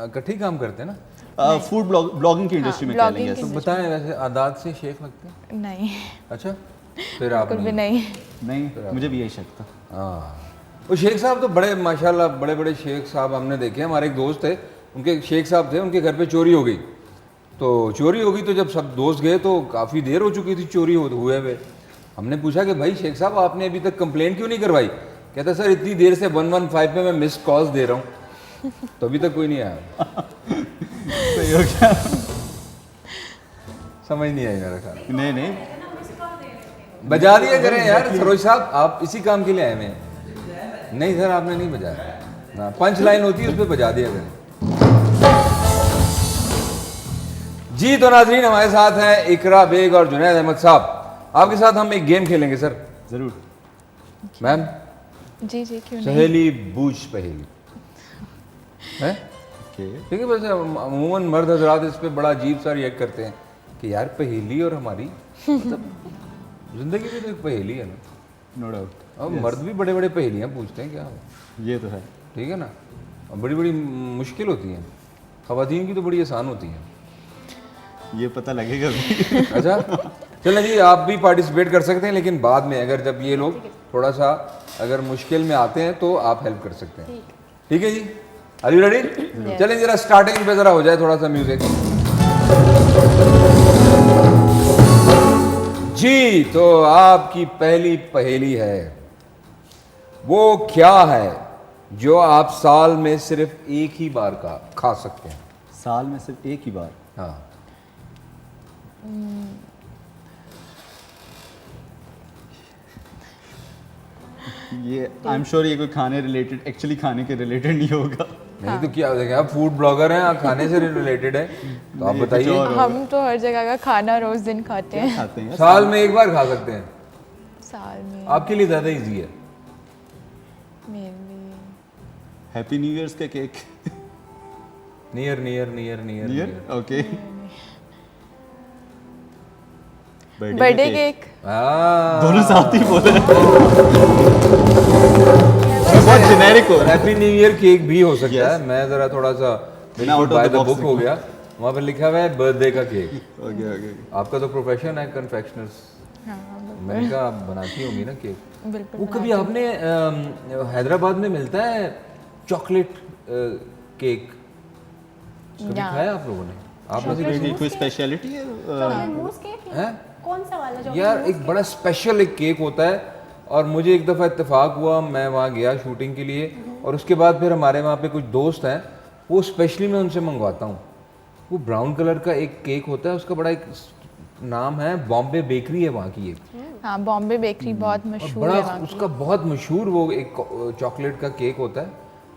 इकट्ठी काम करते हैं ना, फूड ब्लॉगिंग की इंडस्ट्री में, कह ब्लॉगिंग लेंगे तो बताएं वैसे आदात से शेख लगते हैं? नहीं, अच्छा, फिर आप बिल्कुल भी नहीं। नहीं, मुझे भी यही शक था। हाँ, वो शेख साहब तो बड़े माशाल्लाह, बड़े बड़े शेख साहब हमने देखे। हमारे एक दोस्त थे, उनके शेख साहब थे, उनके घर पे चोरी हो गई। तो जब सब दोस्त गए तो काफ़ी देर हो चुकी थी चोरी हुए हुए। हमने पूछा कि भाई शेख साहब आपने अभी तक कंप्लेंट क्यों नहीं करवाई? कहता सर इतनी देर से 115 पे मैं मिस कॉल्स दे रहा हूँ, तो अभी तक कोई नहीं आया। सही हो गया। समझ नहीं आई मेरा ख्याल। नहीं, बजा दिया करें यार सरोज साहब, आप इसी काम के लिए आए हैं। नहीं सर आपने नहीं बजाया ना, पंच लाइन होती है उस पर बजा दिया करें जी। तो नाजरीन हमारे साथ हैं इकरा बेग और जुनैद अहमद साहब। आपके साथ हम एक गेम खेलेंगे सर। जरूर जी मैम, क्यों नहीं। सहेली बूझ पहेली है, ओके। ठीक है। वैसे अमूमन मर्द हजरात इस पे बड़ा अजीब सा रिएक्ट करते हैं कि यार पहेली और हमारी मतलब जिंदगी में तो एक पहेली है ना, नो डाउट। और मर्द भी बड़े बड़े पहेलियाँ पूछते हैं क्या, ये तो है। ठीक है ना, और बड़ी बड़ी मुश्किल होती हैं। ख़वातीन की तो बड़ी आसान होती हैं। ये पता लगेगा भी। अच्छा चलें जी, आप भी पार्टिसिपेट कर सकते हैं, लेकिन बाद में अगर जब ये लोग थोड़ा सा अगर मुश्किल में आते हैं तो आप हेल्प कर सकते हैं। ठीक है जी, आर यू रेडी? चलें जरा स्टार्टिंग पे जरा हो जाए थोड़ा सा म्यूजिक जी। तो आपकी पहली पहेली है, वो क्या है जो आप साल में सिर्फ एक ही बार का खा सकते हैं? साल में सिर्फ एक ही बार? हाँ, ये आई एम श्योर ये कोई खाने रिलेटेड, एक्चुअली खाने के रिलेटेड नहीं होगा। नहीं तो क्या देखें, आप फूड ब्लॉगर हैं, आप खाने से रिलेटेड है, तो आप बताइए। हम तो हर जगह का खाना रोज दिन खाते हैं। खाते हैं साल में एक बार खा सकते हैं, साल में आपके लिए ज़्यादा इजी है। मेरे हैप्पी न्यू ईयर्स का cake. Near near near near near, okay. Birthday cake. दोनों साथ ही बोले। बहुत जेनेरिक हो रहा है। हैप्पी न्यू ईयर केक भी हो सकता Yes. है। मैं ज़रा थोड़ा सा out of by the the box book हो गया, वहाँ पर लिखा हुआ है बर्थडे का केक। Okay okay. आपका तो प्रोफेशन है कन्फेक्शनर्स, हाँ मैंने कहा आप बनाती होंगी ना केक। बिल्कुल। वो कभी आपने हैदराबाद में मिलता है चॉकलेट केक, कभी या। खाया आप लोगों ने? आप में से कोई स्पेशलिटी है? है कौन सा वाला जो यार? एक बड़ा स्पेशल एक केक होता है, और मुझे एक दफ़ा इत्तेफाक हुआ, मैं वहाँ गया शूटिंग के लिए, और उसके बाद फिर हमारे वहाँ पे कुछ दोस्त हैं, वो स्पेशली मैं उनसे मंगवाता हूँ, वो ब्राउन कलर का एक केक होता है, उसका बड़ा एक नाम है, बॉम्बे बेकरी है वहाँ की एक, हाँ बॉम्बे बेकरी बहुत और मशहूर बड़ा है वहाँ की। उसका बहुत मशहूर वो एक चॉकलेट का केक होता है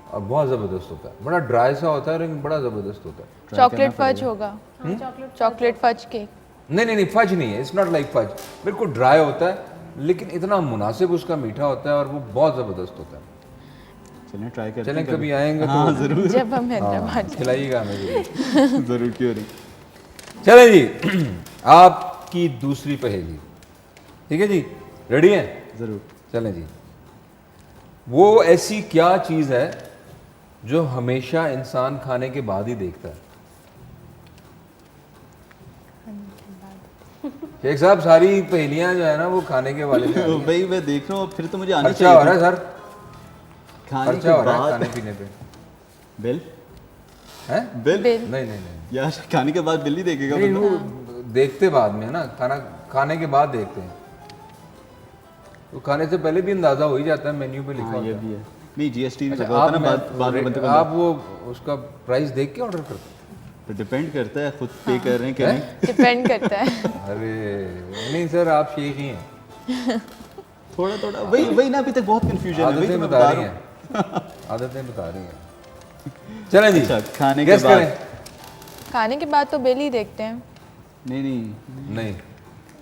और बहुत ज़बरदस्त होता है, बड़ा ड्राई सा होता है लेकिन बड़ा ज़बरदस्त होता है। चॉकलेट फज होगा, चॉकलेट फज केक। नहीं, फज नहीं है, इट्स नॉट लाइक फज, बिल्कुल ड्राई होता है लेकिन इतना मुनासिब उसका मीठा होता है और वो बहुत ज़बरदस्त होता है। चलें ट्राई करते चलें हैं कभी आएंगे हाँ तो ज़रूर जब हम हैदराबाद खिलाइएगा हमें जरूर। ज़रूर, क्यों नहीं। चलें जी, आपकी दूसरी पहेली, ठीक है जी, रेडी हैं? ज़रूर। चलें जी। वो ऐसी क्या चीज़ है जो हमेशा इंसान खाने के बाद ही देखता है? शेख साहब सारी पहेलियां जो है ना वो खाने के वाले में आ रही हैं। भाई मैं देख रहा हूँ, फिर तो मुझे आनी खर्चा हो रहा है चाहिए। सर, खाने खर्चा के हो रहा है बाद खाने पीने पे। बिल हैं? Bill bill. नहीं, यार खाने के बाद बिल ही देखेगा नहीं बंदा। वो देखते बाद में है ना, खाने के बाद देखते हैं, तो खाने से पहले भी अंदाजा हो ही जाता है, मेन्यू पे लिखा हाँ ये होता है। भी है। नहीं जीएसटी अच्छा, लगा होता है ना, आप बाद में बंदे को आप वो उसका प्राइस देख के ऑर्डर करते तो डिपेंड करता है खुद पे कर रहे हैं कि हैं? नहीं। डिपेंड करता है। हैं? अरे नहीं सर, आप शेख ही हैं, थोड़ा थोड़ा वही ना, अभी तक बहुत कंफ्यूजन है। वही आदतें तो मैं बता बता रही रहा हूँ। हैं, आदतें बता रही हैं। चलें जी, अच्छा, खाने के guess बाद। करें। खाने के बाद तो बिल ही देखते हैं। नहीं नहीं,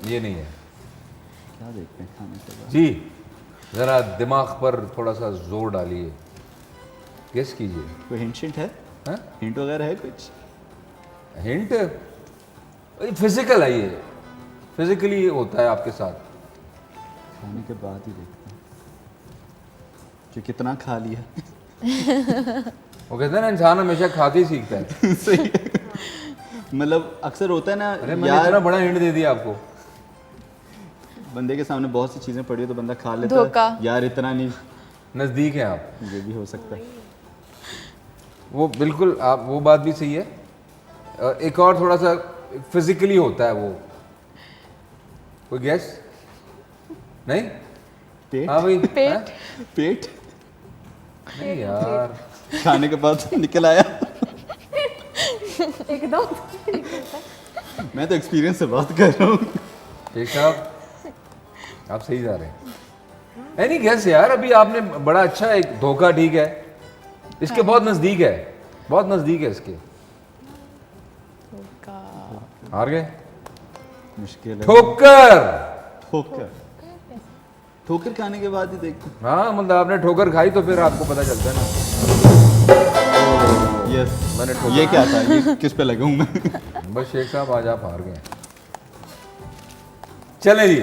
ये नहीं है क्या देखते हैं खाने के बाद। जी, ज़रा दिमाग पर थोड़ा सा जोर डालिए, गेस कीजिए। कोई हिंट शिंट है? हैं? हिंट वगैरह है कुछ? हिंट फिजिकल है, ये फिजिकली होता है आपके साथ। खाने के बाद ही देखते हैं कि कितना खा लिया। वो कहते हैं ना, इंसान हमेशा खाते ही सीखता है। सही है। मतलब अक्सर होता है ना अरे मैंने इतना बड़ा हिंट दे दिया आपको। बंदे के सामने बहुत सी चीजें पड़ी हो तो बंदा खा लेता धोखा। है, यार इतना नहीं। नज़दीक हैं आप, ये भी हो सकता है। वो बिल्कुल, आप वो बात भी सही है। एक और थोड़ा सा फिजिकली होता है वो, कोई गैस? नहीं? पेट हाँ भाई, पेट। हैं? पेट नहीं यार, खाने के बाद निकल आया। एकदम मैं तो एक्सपीरियंस से बात कर रहा हूँ। शेख साहब आप सही जा रहे हैं। नहीं गैस यार, अभी आपने बड़ा अच्छा एक धोखा, ठीक है, इसके बहुत नज़दीक है, बहुत नज़दीक है इसके। हार गए। मुश्किल है। ठोकर। ठोकर ठोकर खाने के बाद ही देखते हाँ मतलब आपने ठोकर खाई तो फिर आपको पता चलता है ना। हैं। यस मैंने ठोकर, ये क्या था, ये किस पे लगा हूँ मैं। बस शेख साहब आज आप हार गए। चलें जी,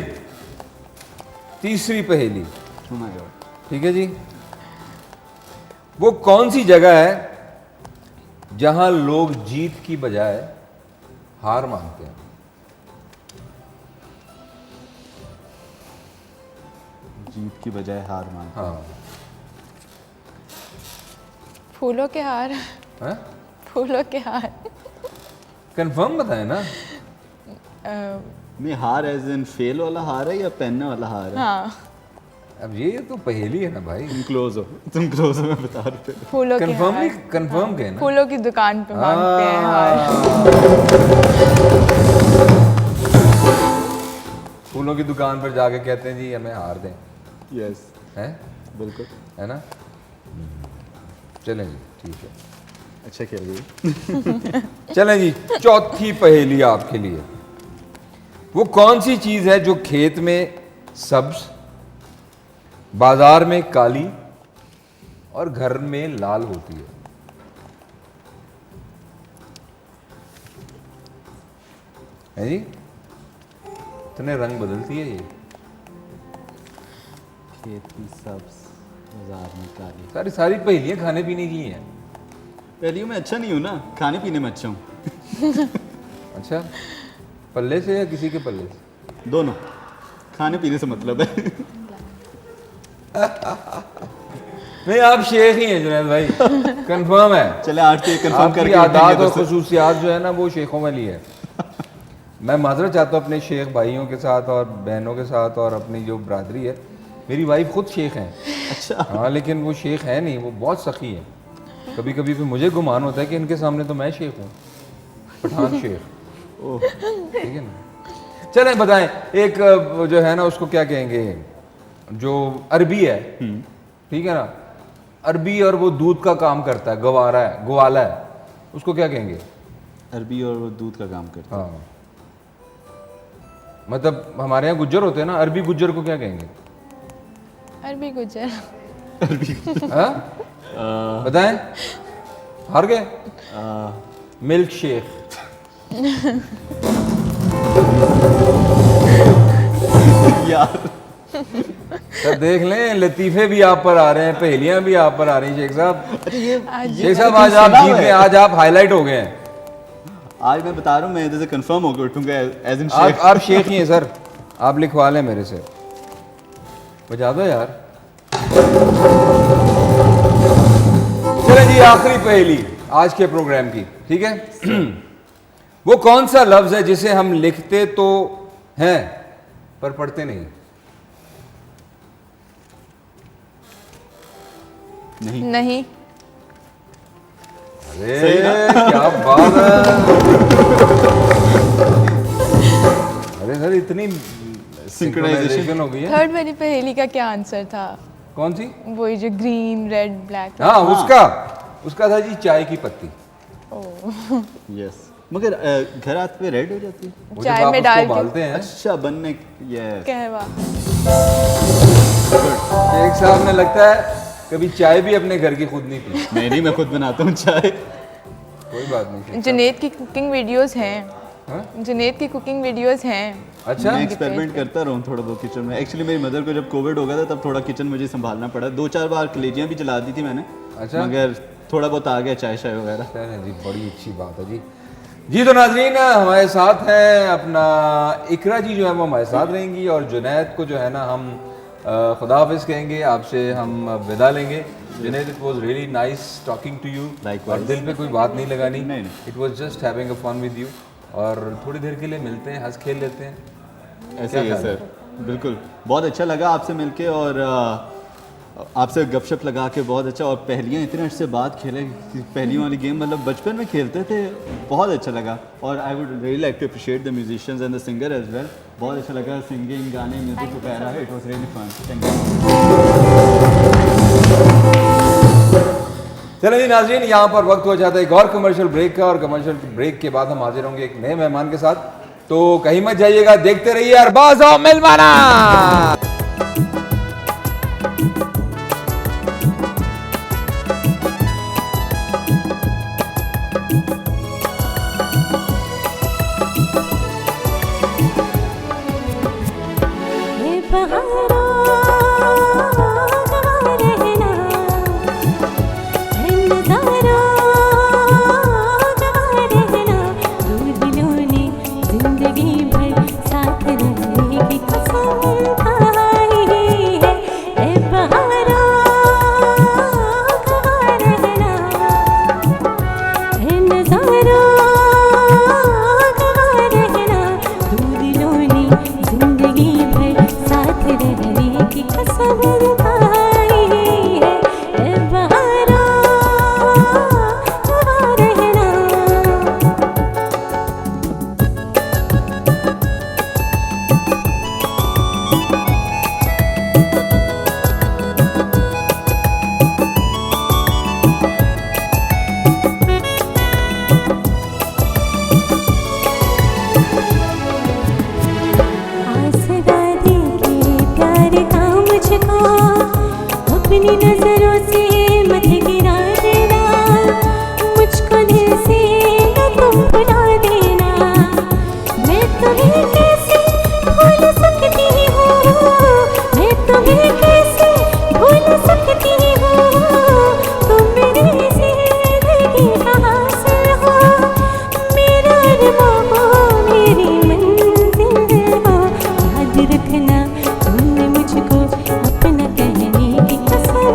तीसरी पहेली, सुना गया। ठीक है जी। वो कौन सी जगह है जहां लोग जीत की बजाय हार मानते हैं? जीत की बजाय हार मान। हाँ, फूलों के हार। हैं? फूलों के हार। कंफर्म बताएं ना। नहीं हार एज इन फेल वाला हार है या पहनने वाला हार है? हाँ अब ये तो पहेली है ना भाई, तुम क्लोज हो, मैं बता रहे थे। फूलों के कंफर्म हार। नहीं, कंफर्म के ना। फूलों की दुकान पे मांगते हैं हार। फूलों की दुकान पर जाके कहते हैं जी हमें हार दें, यस हैं? बिल्कुल। है ना? चलें जी, ठीक है। अच्छा खेल गई। चलें जी, चौथी पहेली आपके लिए। वो कौन सी चीज है जो खेत में सब्ज, बाजार में काली और घर में लाल होती है? है जी? इतने रंग बदलती है ये। खेत की सब्ज, बाजार में काली। सारी सारी पहेलियां खाने पीने की हैं। पहली मैं अच्छा नहीं हूँ ना, खाने पीने में अच्छा हूँ। अच्छा, पल्ले से या किसी के पल्ले से? दोनों। खाने पीने से मतलब है। नहीं, आप शेख ही हैं जुनैद भाई, कंफर्म है। चले 8 से कंफर्म आपकी करके आदात उठेंगे और तो। खसूसियात जो है ना वो शेखों वाली है। मैं माजरत चाहता हूँ अपने शेख भाइयों के साथ और बहनों के साथ और अपनी जो बरादरी है। मेरी वाइफ खुद शेख हैं। अच्छा हाँ, लेकिन वो शेख है नहीं, वो बहुत सखी है। कभी कभी फिर मुझे गुमान होता है कि इनके सामने तो मैं शेख हूँ। पठान शेख, ठीक है ना। चलें बताएं, एक जो है ना उसको क्या कहेंगे, जो अरबी है, ठीक है ना, अरबी और वो दूध का काम करता है, ग्वाला है, उसको क्या कहेंगे? अरबी और वो दूध का काम करता है। हाँ, मतलब हमारे यहाँ गुज्जर होते हैं ना, अरबी गुज्जर को क्या कहेंगे? अरबी गुजर। हाँ? बताएं, हार गए? मिल्क शेख। यार तो देख लें, लतीफे भी आप पर आ रहे हैं, पहेलियां भी आप पर आ रही हैं शेख साहब। शेख साहब आज आप जीत गए, आज आप हाईलाइट हो गए हैं। आज मैं बता रहा हूँ, मैं इधर से कंफर्म होकर उठूंगा एज इन आप शेख ही हैं सर, आप लिखवा लें मेरे से, बजा दो यार। चलें जी, आखिरी पहेली आज के प्रोग्राम की, ठीक है। वो कौन सा लफ्ज है जिसे हम लिखते तो हैं पर पढ़ते नहीं? नहीं। अरे क्या बात है। अरे सर इतनी सिंक्रोनाइजेशन हो गई है। थर्ड वाली पहेली का क्या आंसर था? कौन सी? वही जो ग्रीन रेड ब्लैक। हाँ, उसका था जी चाय की पत्ती। यस, मगर घर आते पे रेड हो जाती है। वो चाय जब आप में उसको डाल के। उबालते हैं। अच्छा बनने ये कहवा। एक साहब ने लगता है कभी चाय भी अपने घर की खुद नहीं पी। नहीं, मैं खुद बनाता हूँ चाय। कोई बात नहीं। जुनेद की कुकिंग वीडियोस हैं। हाँ? जुनेद की कुकिंग वीडियोस हैं। अच्छा, मैं एक्सपेरिमेंट करता रहूँ थोड़ा बहुत किचन में। एक्चुअली मेरी मदर को जब कोविड हो गया था तब थोड़ा किचन मुझे संभालना पड़ा। 2-4 बार कलेजियाँ भी जला दी थी मैंने। अच्छा। मगर थोड़ा बहुत आ गया चाय शाय वगैरह। चलें जी, बड़ी अच्छी बात है जी। जी तो नाजरीन, हमारे साथ हैं अपना इकरा जी, जो है वो हमारे साथ रहेंगी, और जुनैद को जो है ना हम खुदा हाफिज़ कहेंगे, आपसे हम विदा लेंगे। Junaid, it was really nice talking to you. Likewise. और दिल पे कोई बात नहीं लगानी। नहीं। It was just having a fun with you, और थोड़ी देर के लिए मिलते हैं, हंस खेल लेते हैं। ऐसे ही है सर, बिल्कुल। बहुत अच्छा लगा आपसे मिलके, और आपसे गपशप लगा के बहुत अच्छा। और पहेलियाँ इतने अच्छे बाद खेले, पहेलियों वाली गेम मतलब बचपन में खेलते थे, बहुत अच्छा लगा। और I would really like to appreciate the musicians and the singer as well. बहुत अच्छा लगा, सिंगिंग, गाने, म्यूजिक वगैरह, it was really fun. Thank you. चलिए जी नाजरीन, यहाँ पर वक्त हो जाता है एक और कमर्शियल ब्रेक का, और कमर्शियल ब्रेक के बाद हम हाजिर होंगे एक नए मेहमान के साथ। तो कहीं मत जाइएगा, देखते रहिए अरबाज़ और मेलमाना। ये बहारों गवा रहना, ये नज़ारों गवा रहना, दो दिलों ने जिंदगी भर साथ रहने की कसम खाई है। ये बहारों गवा रहना, ये नज़ारों गवा रहना, दो दिलों ने जिंदगी भर साथ रहने की कसम खाई है। ए बहारों गवा रहना। आसरादे के प्यार का मुझको अपनी नजरों से मत गिरा देना, मुझको दिल से न तुम भुला देना। मैं तुम्हें कैसे भूल सकती हूँ, मैं तुम्हें कैसे भूल सकती हूँ, तुम मेरी जिंदगी का हासिल हो, मेरा अरमां हो, मेरी मंजिल हो। याद रखना तुमने मुझको अपना कहने की कसम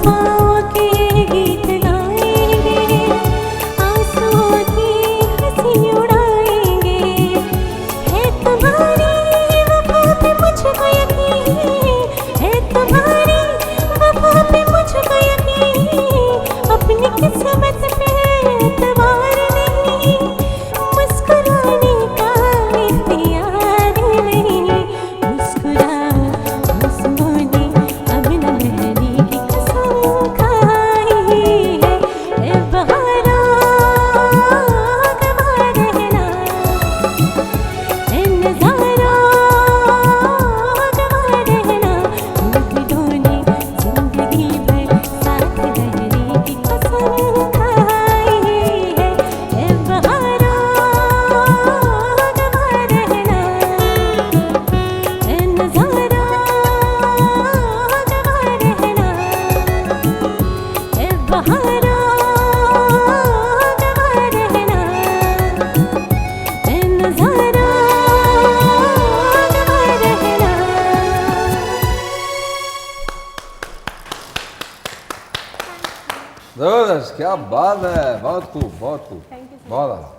वफाओं के गीत गाएंगे, आंसुओं की हंसी उड़ाएंगे। है तुम्हारी वफा पे मुझको यकीन, है तुम्हारी वफा पे मुझको यकीन। अपनी किस्मत पे एतबार नहीं, मुस्कुराने का इख्तियार नहीं। मुस्कुराओ आंसुओं ने अब न बहने की कसम खाई है। ए बहारा गवा रहना, ए नज़ारा गवा रहना। उम्मीदों ने जिंदगी भर साथ रहने की कसम खाई है। ए बहारा गवा रहना, ए नज़ारा गवा रहना। ए बहारा गवा रहना, ए नज़ारा गवा रहना। जबरदस्त, क्या बात है, बहुत खूब, बहुत खूब, बहुत आला।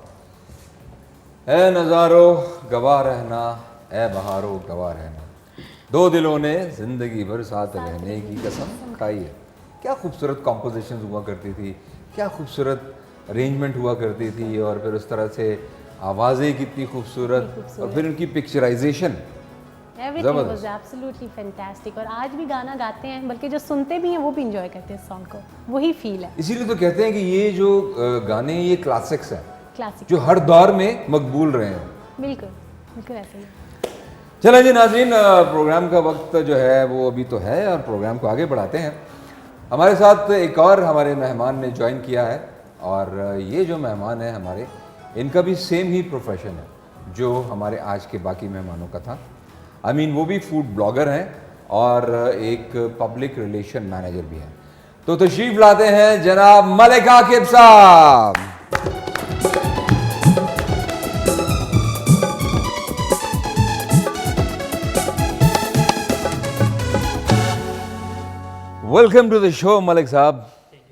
ए नज़ारो गवाह रहना, ए बहारो गवाह रहना, दो दिलों ने जिंदगी भर साथ रहने की कसम खाई है। क्या खूबसूरत कॉम्पोजिशन हुआ करती थी, क्या खूबसूरत अरेंजमेंट हुआ करती थी, और फिर उस तरह से आवाज़ें कितनी खूबसूरत, और फिर उनकी पिक्चराइजेशन। एवरीथिंग वाज जबरदस्त। Absolutely fantastic. और आज भी गाना गाते हैं, बल्कि जो सुनते भी हैं वो भी इंजॉय करते हैं इस सॉन्ग को, वही फील है। इसीलिए तो कहते हैं कि ये जो गाने ये क्लासिक्स हैं क्लासिक, जो हर दौर में मकबूल रहे हैं। बिल्कुल बिल्कुल ऐसे ही। चलें जी नाज़रीन, प्रोग्राम का वक्त जो है वो अभी तो है, और प्रोग्राम को आगे बढ़ाते हैं। हमारे साथ एक और हमारे मेहमान ने ज्वाइन किया है, और ये जो मेहमान है हमारे, इनका भी सेम ही प्रोफेशन है जो हमारे आज के बाकी मेहमानों का था। आई मीन वो भी फूड ब्लॉगर हैं और एक पब्लिक रिलेशन मैनेजर भी हैं। तो तशरीफ लाते हैं जनाब Malik Aqib sahab. Welcome to the show Malik sahab,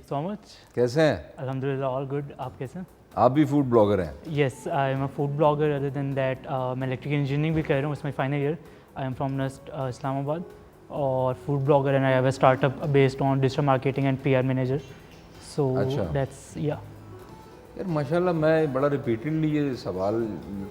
so much. कैसे हैं? अल्हम्दुलिल्लाह ऑल गुड। आप कैसे हैं? आप भी फूड ब्लॉगर हैं? Yes, I am a food blogger. Other than that मैं इलेक्ट्रिकल इंजीनियरिंग भी कर रहा हूँ, it's my final year. I am from NUST Islamabad, और food blogger, and I have a startup based on digital marketing and PR manager. So अच्छा। दैट्स या यार माशाल्लाह, मैं बड़ा रिपीटेडली ये सवाल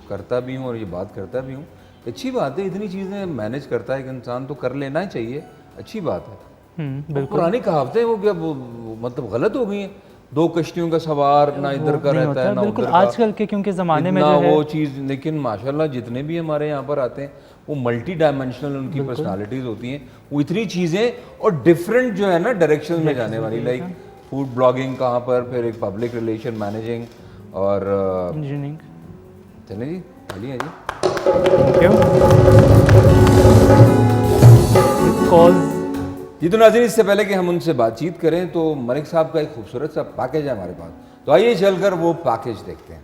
करता भी हूँ और ये बात करता भी हूँ। अच्छी बात है, इतनी चीज़ें मैनेज करता है एक इंसान तो कर लेना ही चाहिए, अच्छी बात है। बिल्कुल। पुरानी कहावतें वो क्या वो मतलब गलत हो गई हैं? दो कश्तियों का सवार, ना इधर का नहीं रहता होता है है, ना बिल्कुल। उधर का। आजकल के क्योंकि ज़माने में इतना जो है वो चीज़, लेकिन माशाल्लाह जितने भी हमारे यहाँ पर आते हैं वो मल्टी डायमेंशनल उनकी पर्सनालिटीज़ होती हैं। वो इतनी चीज़ें और डिफरेंट जो है ना डायरेक्शन में जाने वाली, लाइक फूड ब्लॉगिंग कहाँ पर, फिर एक पब्लिक रिलेशन मैनेजिंग, और इंजीनियरिंग। चलें जी, चलिए जी। Thank you. बिकॉज जी तो नाज़रीन, इससे पहले कि हम उनसे बातचीत करें तो मलिक साहब का एक खूबसूरत सा पैकेज है हमारे पास, तो आइए चलकर वो पैकेज देखते हैं।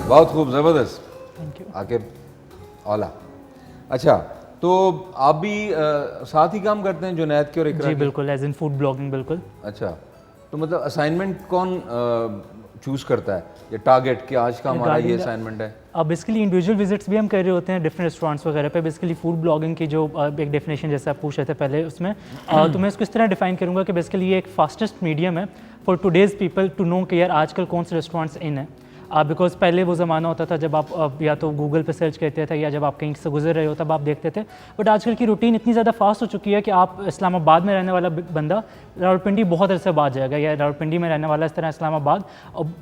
बहुत खूब, ज़बरदस्त। Thank you. आकिब औला। अच्छा, तो आप भी साथ ही काम करते हैं जुनैद के और इकरा जी के? बिल्कुल, एज इन फूड ब्लॉगिंग। बिल्कुल। अच्छा, तो मतलब असाइनमेंट कौन चूज़ करता है, ये टारगेट कि आज का हमारा ये असाइनमेंट है? अब बेसिकली इंडिविजुअल विजिट्स भी हम कर रहे होते हैं डिफरेंट रेस्टोरेंट्स वगैरह पे। बेसिकली फूड ब्लॉगिंग की जो एक डेफिनेशन जैसे आप पूछ रहे थे पहले उसमें, तो मैं इसको इस तरह डिफाइन करूँगा कि बेसिकली ये एक फास्टेस्ट मीडियम है for today's people to know कि यार आजकल कौन से रेस्टोरेंट्स इन है। बिकॉज पहले वो ज़माना होता था जब आप या तो गूगल पे सर्च करते थे या जब आप कहीं से गुजर रहे हो तब आप देखते थे। बट आजकल की रूटीन इतनी ज़्यादा फास्ट हो चुकी है कि आप इस्लामाबाद में रहने वाला बंदा रावलपिंडी बहुत अरसे बाद जाएगा, या रावलपिंडी में रहने वाला इस तरह इस्लामाबाद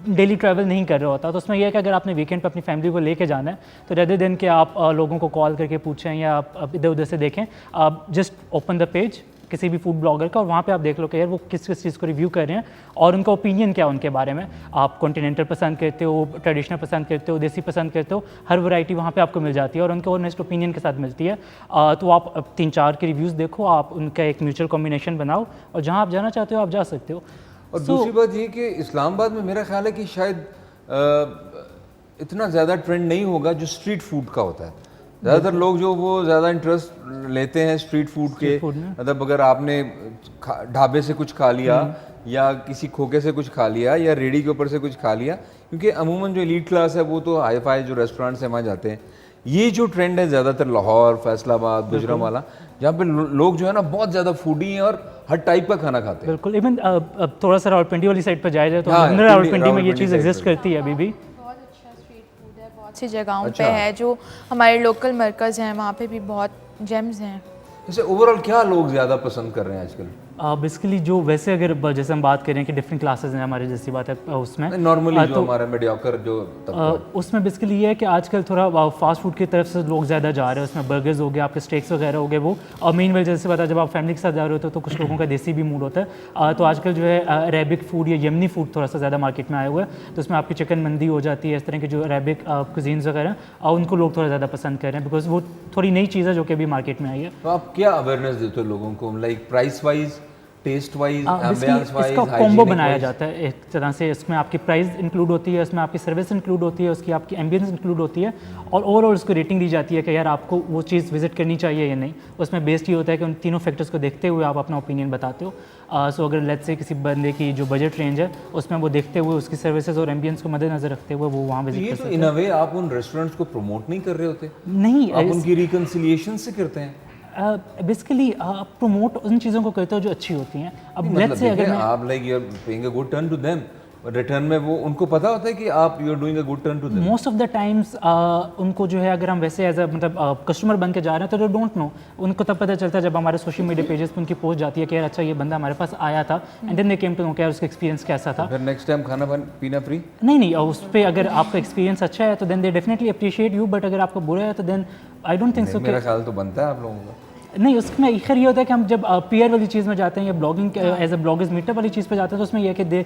डेली ट्रैवल नहीं कर रहा होता। तो उसमें यह है कि अगर आपने वीकेंड पर अपनी फैमिली को लेके जाना है तो रेदर देन कि आप लोगों को कॉल करके पूछें या आप इधर उधर से देखें, आप जस्ट ओपन द पेज किसी भी फूड ब्लॉगर का, और वहाँ पे आप देख लो कि यार वो किस किस चीज़ को रिव्यू कर रहे हैं और उनका ओपिनियन क्या है उनके बारे में। आप कॉन्टिनेंटल पसंद करते हो, ट्रेडिशनल पसंद करते हो, देसी पसंद करते हो, हर वैरायटी वहाँ पे आपको मिल जाती है और उनके ऑनेस्ट ओपिनियन के साथ मिलती है। तो आप 3-4 के रिव्यूज़ देखो, आप उनका एक म्यूचुअल कॉम्बिनेशन बनाओ और जहाँ आप जाना चाहते हो आप जा सकते हो। और दूसरी बात ये कि इस्लामाबाद में मेरा ख्याल है कि शायद इतना ज़्यादा ट्रेंड नहीं होगा जो स्ट्रीट फूड का होता है। ज़्यादातर लोग जो वो ज़्यादा इंटरेस्ट लेते हैं स्ट्रीट फूड के, फूड में। मतलब अगर आपने ढाबे से कुछ खा लिया या किसी खोखे से कुछ खा लिया या रेडी के ऊपर से कुछ खा लिया, क्योंकि अमूमन जो एलीट क्लास है वो तो हाई फाई जो रेस्टोरेंट्स हैं वहाँ जाते हैं। ये जो ट्रेंड है ज़्यादातर लाहौर, फैसलाबाद, गुजरांवाला, जहाँ पे लोग जो है ना बहुत ज़्यादा फूडी हैं और हर टाइप का खाना खाते हैं। बिल्कुल। इवन अब थोड़ा सा रावलपिंडी वाली साइड पर जाया जाए तो हाँ, अंदर रावलपिंडी में ये रावलपिंडी चीज़ side एग्जिस्ट पे। करती है अभी भी। बहुत अच्छा स्ट्रीट फूड है, बहुत सी जगहों अच्छा। पे है, जो हमारे लोकल मरकज़ हैं वहाँ पे भी बहुत जेम्स हैं। जैसे ओवरऑल क्या लोग ज़्यादा पसंद कर रहे हैं आजकल? बेसिकली जो वैसे अगर जैसे हम बात करें कि डिफरेंट क्लासेस हैं हमारे, जैसी बात है उसमें नॉर्मली जो हमारा मीडियोकर जो उसमें बेसिकली ये है कि आजकल थोड़ा फास्ट फूड की तरफ से लोग ज़्यादा जा रहे हैं। उसमें बर्गर्स हो गए, आपके स्टेक्स वगैरह हो गए वो, और मेन वेल जैसे पता जब आप फैमिली के साथ जा रहे होते हो तो कुछ लोगों का देसी भी मूड होता है। तो आजकल जो है अरेबिक फूड या यमनी फूड थोड़ा सा ज़्यादा मार्केट में आया हुआ है। तो उसमें आपकी चिकन मंदी हो जाती है, इस तरह के जो अरेबिक कुजीन्स वगैरह उनको लोग थोड़ा ज़्यादा पसंद कर रहे हैं, बिकॉज वो थोड़ी नई चीज़ है जो कि अभी मार्केट में आई है। तो आप क्या अवेयरनेस देते हो लोगों को, like price wise, taste wise, Basically, ambience wise, इसका कॉम्बो बनाया जाता है एक तरह से। इसमें आपकी प्राइस इंक्लूड होती है, इसमें आपकी सर्विस इंक्लूड होती है, उसकी आपकी एम्बियंस इंक्लूड होती है, और ओवरऑल उसको रेटिंग दी जाती है कि यार आपको वो चीज़ विजिट करनी चाहिए या नहीं। उसमें बेस्ड ये होता है कि उन तीनों फैक्टर्स को देखते हुए आप अपना ओपिनियन बताते हो। सो अगर लेट्स से किसी बंदे की जो बजट रेंज है उसमें वो देखते हुए उसकी सर्विसेज और एम्बियंस को मद्देनजर रखते हुए वो वहाँ विजिट ये कर तो सकते इन अ वे आप उन रेस्टोरेंट्स को प्रमोट नहीं कर रहे होते, हैं। नहीं, आप उनकी रिकंसिलिएशन से करते हैं। बेसिकली आप प्रमोट उन चीज़ों को करते हो जो अच्छी होती हैं। अब मतलब लेट्स से अगर देखिए, मैं आप like you are paying a good turn to them, return में वो उनको पता होता है कि आप you are doing a good turn to them. Most of the times उनको जो है अगर हम वैसे एज अ मतलब कस्टमर बन के जा रहे हैं तो दे डोंट नो, उनको तब पता चलता है जब हमारे सोशल मीडिया पेजेस पे उनकी पोस्ट जाती है कि यार अच्छा ये बंदा हमारे पास आया था, and then they came to know कि यार उसका एक्सपीरियंस कैसा था। फिर नेक्स्ट टाइम खाना पीना फ्री। नहीं, उस पर अगर आपका एक्सपीरियंस अच्छा है तो then they definitely appreciate you, but अगर आपका बुरा है तो then I don't think so. मेरा ख्याल तो बनता है आप लोगों का। नहीं, उसमें खैर ये होता है कि हम जब पीआर वाली चीज़ में जाते हैं या blogging as a bloggers meetup वाली चीज़ पे जाते हैं तो उसमें यह है कि they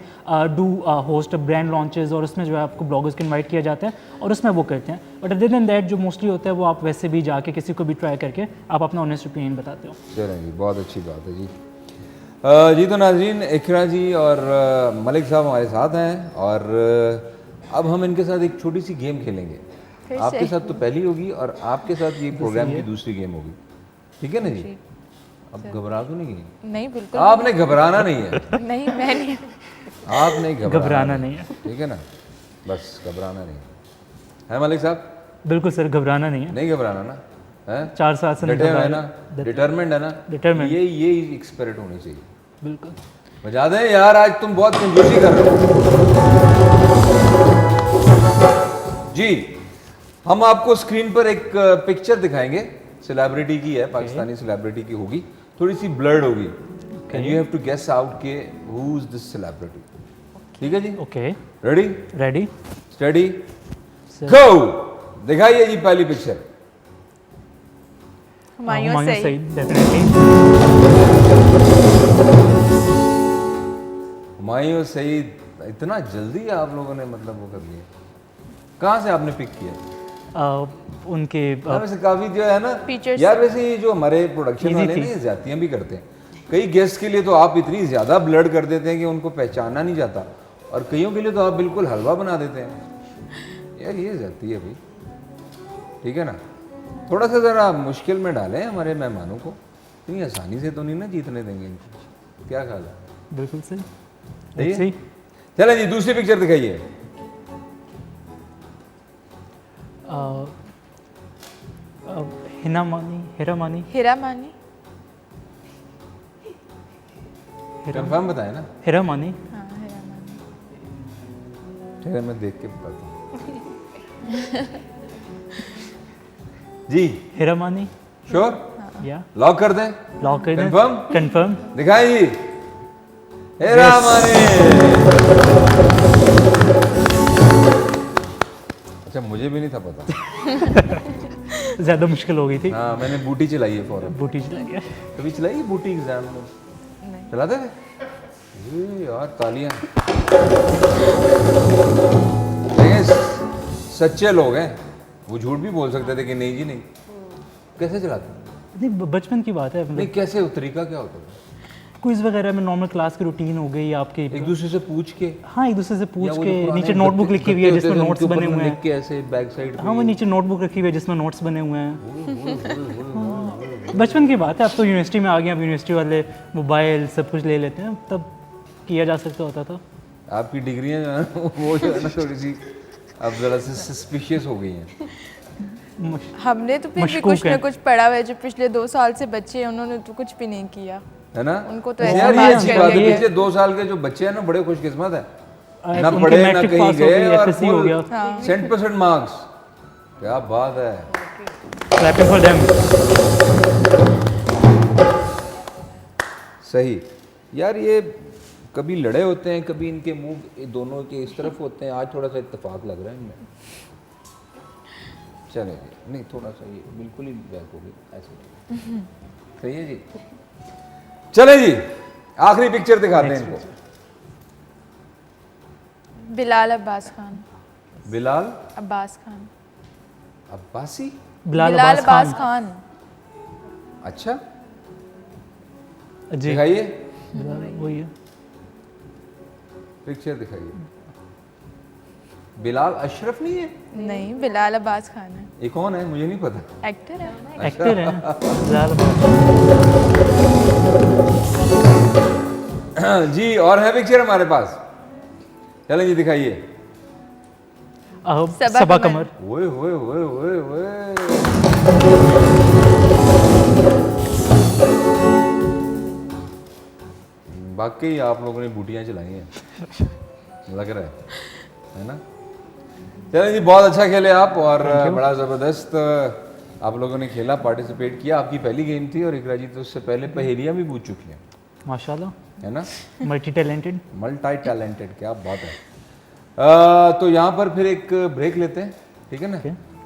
do host brand launches, और उसमें जो है आपको ब्लॉगर्स को इनवाइट किया जाता है और उसमें वो करते हैं। बट अदर देन दैट जो मोस्टली होता है वो आप वैसे भी जाके किसी को भी ट्राई करके आप अपना ऑनेस्ट ओपिनियन बताते हो। चलें जी, बहुत अच्छी बात है जी। जी तो नाज़रीन, इकरा जी और मलिक साहब हमारे साथ हैं, और अब हम इनके साथ एक छोटी सी गेम खेलेंगे। आपके साथ तो पहली होगी और आपके साथ ये प्रोग्राम की दूसरी गेम होगी, ठीक है ना जी? अब घबरा तो नहीं गई? नहीं, बिल्कुल आपने घबराना नहीं है, नहीं, मैं नहीं। आपने घबराना नहीं है। ठीक है ना, बस घबराना नहीं है मलिक साहब? बिल्कुल सर, घबराना नहीं है। नहीं घबराना ना है? 4 साल से नहीं डटे हुए घबरा है ना, रहे। डिटरमिन्ड है ना, Determined। ये एक स्पिरिट होनी चाहिए। बिल्कुल। बजा दें यार, आज तुम बहुत कंजूसी कर रहे हो जी। हम आपको स्क्रीन पर एक पिक्चर दिखाएंगे, सेलिब्रिटी की है, पाकिस्तानी सेलिब्रिटी की होगी, थोड़ी सी ब्लर्ड होगी, and you have to guess out के हु इज दिस सेलिब्रिटी। ठीक है जी? Okay, ready ready, steady go. दिखाइए जी पहली पिक्चर। हुमायूं सईद। डेफिनेटली। हुमायूं सईद, इतना जल्दी आप लोगों ने मतलब वो कर लिया? कहाँ से आपने पिक किया? उनके वैसे काफी जो है ना Features। यार, वैसे ये जो हमारे प्रोडक्शन वाले थी। ना, ये ज्यादतियां भी करते हैं। कई गेस्ट के लिए तो आप इतनी ज्यादा ब्लड कर देते हैं कि उनको पहचाना नहीं जाता, और कईयों के लिए तो आप बिल्कुल हलवा बना देते हैं। यार ये ज्यादती है भाई, ठीक है ना? थोड़ा सा ज़रा मुश्किल में डालें हमारे मेहमानों को, इतनी आसानी से तो नहीं ना जीतने देंगे इनको। क्या ख्याल है? बिल्कुल सही। सही है? सही। चलें जी, दूसरी पिक्चर दिखाइए। हिना मानी, हेरा मानी, हीरा मानी। कंफर्म बताएं ना। हेरा मानी। हाँ, हीरा मानी। ठीक है, मैं देख के बताता हूँ जी। हेरा मानी, श्योर? या लॉक कर दें? लॉक कर दें। Confirm? कंफर्म। दिखाएं जी। हेरा मानी। अच्छा, मुझे भी नहीं था पता। ज़्यादा मुश्किल हो गई थी। हाँ, मैंने बूटी चलाई है फौरन। बूटी चला गया। कभी चलाई है बूटी एग्जाम में? चलाते थे? ये यार तालियां। देखिए, सच्चे लोग हैं, वो झूठ भी बोल सकते थे कि नहीं जी नहीं। कैसे चलाते? नहीं, बचपन की बात है। नहीं, कैसे, तरीका क्या होता था? क्विज वगैरह में नॉर्मल क्लास की रूटीन हो गई आपकी। एक दूसरे से पूछ के, हाँ, एक दूसरे से या पूछ वो जो के, पुराने नीचे नोटबुक गत्ते- लिखी हुई है गत्ते जिसमें होते थे, नोट्स उनके बने ऊपर हुए लिख हैं। के ऐसे बैक साइड पे। हाँ, वो नीचे नोटबुक रखी हुई है जिसमें नोट्स बने हुए हैं। बचपन की बात है, अब तो यूनिवर्सिटी में आ गए, अब यूनिवर्सिटी वाले मोबाइल सब कुछ ले लेते हैं, तब किया जा सकता होता था। आपकी डिग्रियां जो है ना, वो जो है ना थोड़ी सी अब ज़रा सी सस्पिशियस हो गई हैं। हमने तो फिर भी मशकूक कुछ ना है। कुछ पढ़ा हुआ है। जो पिछले 2 साल से बच्चे हैं उन्होंने तो कुछ भी नहीं किया। है ना? उनको तो वैसे ऐसा यार ये पास अच्छी कर बात है, दिया पिछले 2 साल के जो बच्चे हैं ना बड़े खुशकिस्मत है, ना उनके पढ़े ना मैट्रिक कहीं पास हो गए गई, और FSC हो गया। 100% मार्क्स। क्या बात है। Clapping for them. सही यार, ये कभी लड़े होते हैं, कभी इनके मुंह दोनों के इस तरफ होते हैं, आज थोड़ा सा इत्तेफाक लग रहा है इनमें। चले जी, नहीं थोड़ा सा ये बिल्कुल ही बैक हो गई ऐसे। सही है जी। चले जी, आखिरी पिक्चर दिखाते हैं इनको। बिलाल अब्बास खान। बिलाल अब्बास खान। अब्बासी। बिलाल अब्बास खान। अच्छा, जी, दिखाइए वही है। पिक्चर दिखाइए। बिलाल अशरफ नहीं है? नहीं, बिलाल अब्बास खान है, ये कौन है मुझे नहीं पता। एक्टर है। एक्टर है बिलाल। जी, और है पिक्चर हमारे पास, चलें जी दिखाइए। सबा कमर। ओए ओए ओए ओए ओए, वाकई आप लोगों ने बूटियां चलाई हैं लग रहा है ना? चलें जी, बहुत अच्छा खेले आप और बड़ा ज़बरदस्त आप लोगों ने खेला, पार्टिसिपेट किया। आपकी पहली गेम थी और इकरा जी तो उससे पहले पहेलियां भी पूछ चुकी हैं, माशाल्लाह, है ना? Multi talented. मल्टी टैलेंटेड, क्या बात है। तो यहाँ पर फिर एक ब्रेक लेते हैं, ठीक है ना?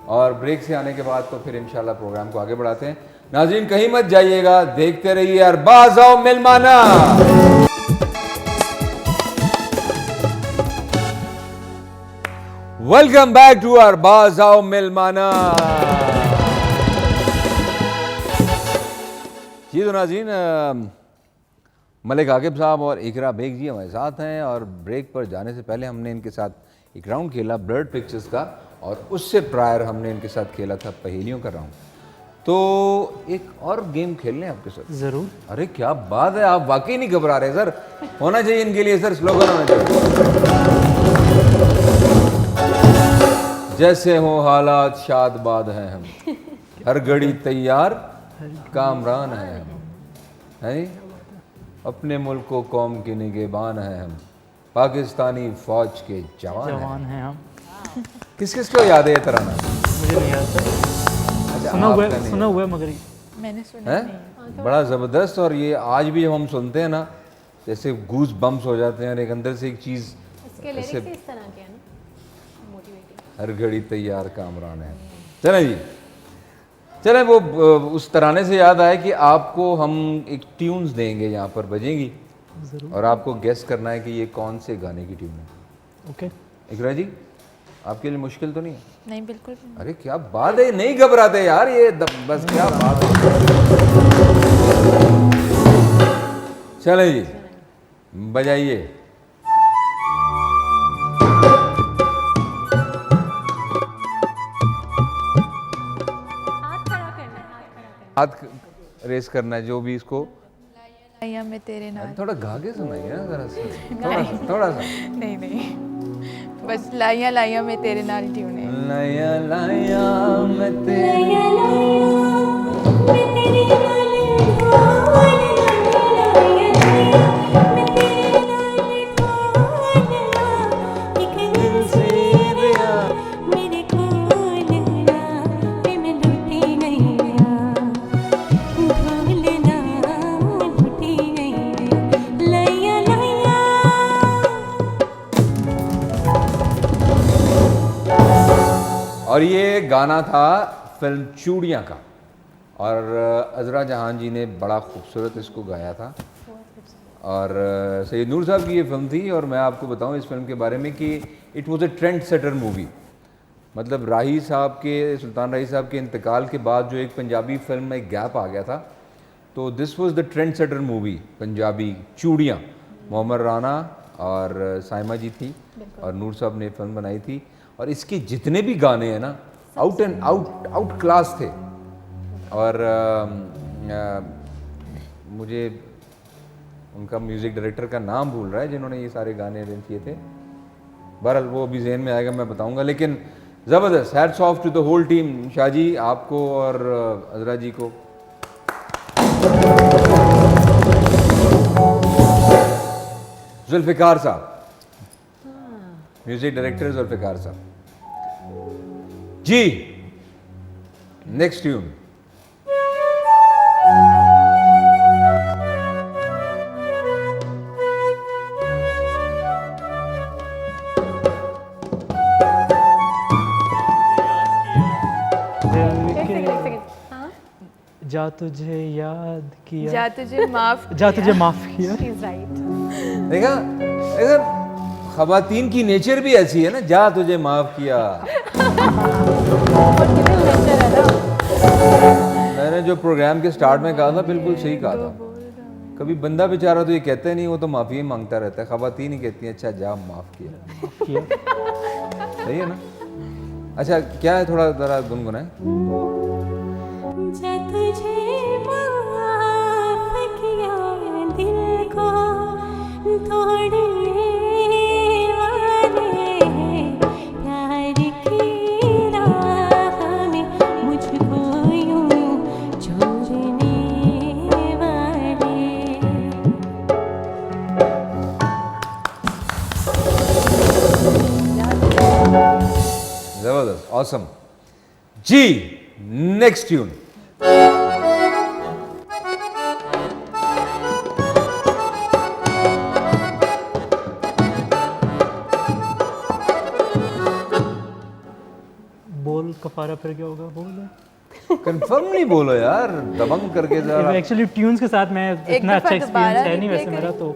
और ब्रेक से आने के बाद तो फिर इंशाल्लाह प्रोग्राम को आगे बढ़ाते हैं। नाज़रीन कहीं मत जाइएगा, देखते रहिए अरबाज़ आओ मिलमाना। वेलकम बैक टू अरबाज़ आओ मिलमाना। जी तो नाज़रीन, मलिक आकिब साहब और इकरा बेग जी हमारे साथ हैं और ब्रेक पर जाने से पहले हमने इनके साथ एक राउंड खेला ब्लड पिक्चर्स का, और उससे प्रायर हमने इनके साथ खेला था पहेलियों का राउंड। तो एक और गेम खेल लें आपके साथ? ज़रूर। अरे क्या बात है, आप वाकई नहीं घबरा रहे सर। होना चाहिए इनके लिए सर, स्लोगन होना चाहिए। जैसे हो हालात शादबाद हैं हम, हर घड़ी तैयार कामरान हैं हम, है नी? अपने मुल्क को कौम के निगहबान हैं हम, पाकिस्तानी फौज के जवान हैं। हैं हम। किस किस को याद है ये तराना? मुझे नहीं याद था। अच्छा, सुना आपका नहीं हुआ है मगर ये मैंने सुना है? नहीं। बड़ा ज़बरदस्त, और ये आज भी जब हम सुनते हैं ना जैसे गूज बम्स हो जाते हैं और एक अंदर से एक चीज़ इसके लिरिक्स ही इस तरह के हैं ना, मोटिवेटिंग। हर घड़ी तैयार कामरान है। चलें जी, चलें। वो उस तराने से याद आया कि आपको हम एक ट्यून्स देंगे, यहाँ पर बजेंगी और आपको गेस करना है कि ये कौन से गाने की ट्यून है। ओके। इकरा जी, आपके लिए मुश्किल तो नहीं है? नहीं, बिल्कुल भी नहीं। अरे क्या बात है, नहीं घबराते यार ये बस क्या बात है। चलें जी, बजाइए। हाथ खड़ा करना है, हाथ खड़ा करना हाथ रेस करना है जो भी इसको। लाइया मैं तेरे नाल। थोड़ा गा के सुनाइए ना जरा सा, थोड़ा सा। नहीं नहीं, बस लाइया लाइया मैं तेरे नाल ट्यून है। लाया लाया मैं तेरे और ये गाना था फिल्म चूड़ियाँ का, और अजरा जहान जी ने बड़ा खूबसूरत इसको गाया था। और सैयद नूर साहब की ये फिल्म थी, और मैं आपको बताऊं इस फिल्म के बारे में कि it was a trend setter movie. मतलब सुल्तान राही साहब के इंतकाल के बाद जो एक पंजाबी फिल्म में एक गैप आ गया था, तो this was the trend setter movie, Punjabi चूड़ियाँ, मोहम्मद राना और साइमा जी थी और नूर साहब ने फिल्म बनाई थी। और इसके जितने भी गाने हैं ना, आउट एंड आउट क्लास थे। और मुझे उनका म्यूज़िक डायरेक्टर का नाम भूल रहा है जिन्होंने ये सारे गाने अरेंज किए थे। बहरहाल वो अभी जहन में आएगा, मैं बताऊंगा। लेकिन ज़बरदस्त, hats off to the whole team. Shah ji आपको और अजरा जी को। जुल्फ़िकार साहब, म्यूजिक डायरेक्टर जुल्फ़िकार साहब जी। Next tune. जा तुझे याद किया, जा तुझे माफ जा तुझे माफ किया। She's right. देखा, अगर खवातीन की नेचर भी ऐसी है ना, जा तुझे माफ किया। Forgiving nature है ना। मैंने जो प्रोग्राम के स्टार्ट में कहा था बिल्कुल सही कहा था। कभी बंदा बेचारा तो ये कहता ही नहीं, वो तो माफी ही मांगता रहता है। खवातीन ही कहती हैं अच्छा जा माफ किया। सही है ना? अच्छा क्या है, थोड़ा जरा गुनगुनाए। जा तुझे माफ किया दिल को तोड़ने वाले, प्यार की राह में मुझको यूं छोड़ने वाले। जबरदस्त, ऑसम जी। Next tune. बोल कफारा फिर क्या होगा, बोल। कंफर्म नहीं बोलो यार, दबंग करके जरा। एक्चुअली ट्यून्स के साथ मैं इतना दफा अच्छा एक्सपीरियंस दोबारा है नहीं वैसे replay मेरा, तो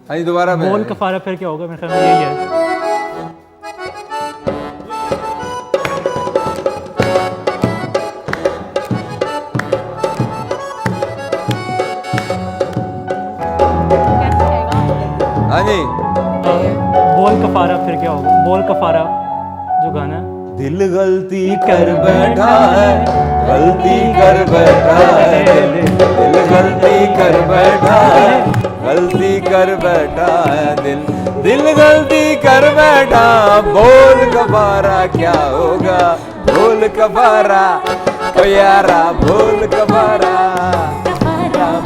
हाँ जी दोबारा बोल कफारा फिर क्या होगा मेरे ख्याल में यही है। कैसे आएगा? हाँ जी। बोल कफारा फिर क्या होगा, बोल कफारा जो गाना है। दिल गलती कर बैठा है, गलती कर बैठा है, दिल गलती कर बैठा है, गलती कर बैठा है, दिल गलती कर बैठा। बोल कफारा क्या होगा, बोल कफारा ओ यारा, बोल कफारा,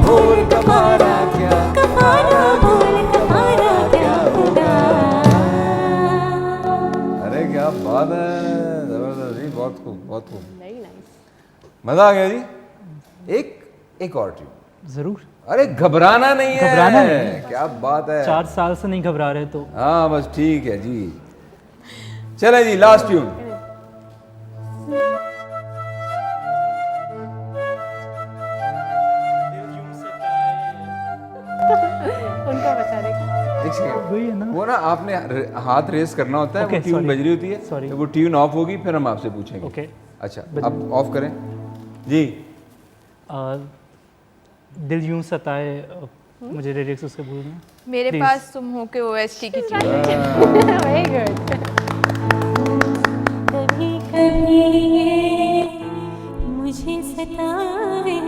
बोल कफारा क्या, कफारा बोल कफारा क्या होगा। अरे क्या बात है, जबरदस्त जी, बहुत खूब बहुत खूब, Very nice. मजा आ गया जी। एक और ट्यून। जरूर, अरे घबराना नहीं है, घबराना नहीं। क्या बात है। 4 साल से नहीं घबरा रहे तो। हाँ बस ठीक है जी। चले जी लास्ट ट्यून। उनको बचाने का। एक सेकंड, वही है ना। वो ना आपने हाथ रेस करना होता है, Okay, वो ट्यून sorry. बज रही होती है। Sorry. तो वो ट्यून ऑफ होगी फिर हम आपसे पूछेंगे। Okay. अच्छा अब ऑफ करें जी। दिल यूं सताए, मुझे लिरिक्स उसके भूलना। मेरे Please. पास तुम हो के OST की चीज़। Very good. कभी कभी ये मुझे सताए,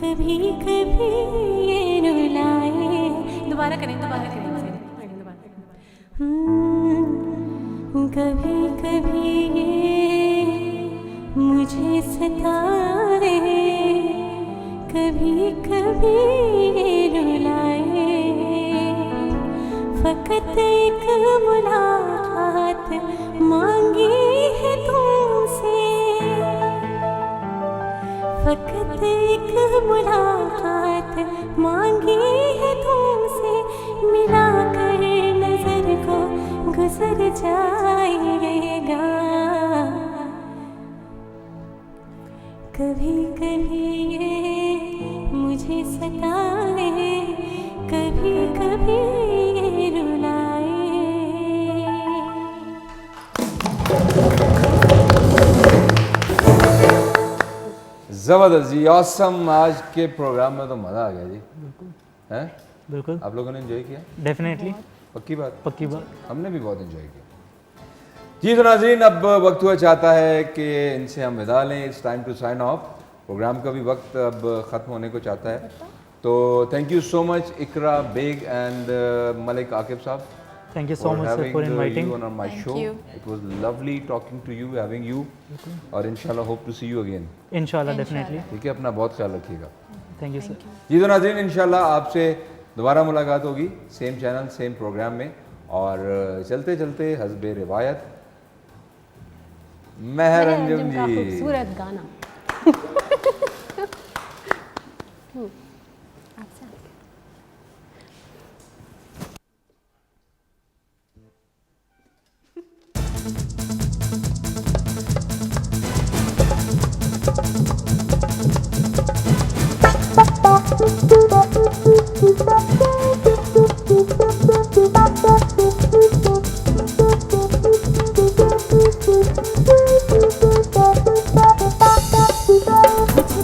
कभी कभी ये रुलाए। दोबारा करें, दोबारा करें, दोबारा करें। कभी कभी ये मुझे सताए, कभी कभी ये रुलाए। फकत एक मुलाकात मांगी है तुमसे, फकत एक मुलाकात मांगी है तुमसे। मिला कर नजर को गुजर जाएगा। कभी कभी ये मुझे सताए, कभी कभी ये रुलाए। ज़बरदस्त जी, ऑसम। आज के प्रोग्राम में तो मज़ा आ गया जी, हैं? बिल्कुल, आप लोगों ने एंजॉय किया? डेफिनेटली, पक्की बात? पक्की बात। हमने भी बहुत एंजॉय किया जी। तो नाज़रीन, अब वक्त हुआ चाहता है कि इनसे हम विदा लें। It's time to sign off. Program का भी वक्त अब ख़त्म होने को चाहता है। तो thank you so much Iqra Baig and Malik Aqib sahab. Thank you so much sir for inviting. you on my show. you. It was lovely talking to you, having you, और इंशाल्लाह hope to see you again. इंशाल्लाह डेफिनेटली। ठीक है, अपना बहुत ख्याल रखिएगा। Thank you sir. जी तो नाज़रीन, इंशाल्लाह आपसे दोबारा मुलाकात होगी सेम चैनल सेम प्रोग्राम में। और चलते चलते हस्बे रिवायत महर अंजुम का जी। खूबसूरत गाना।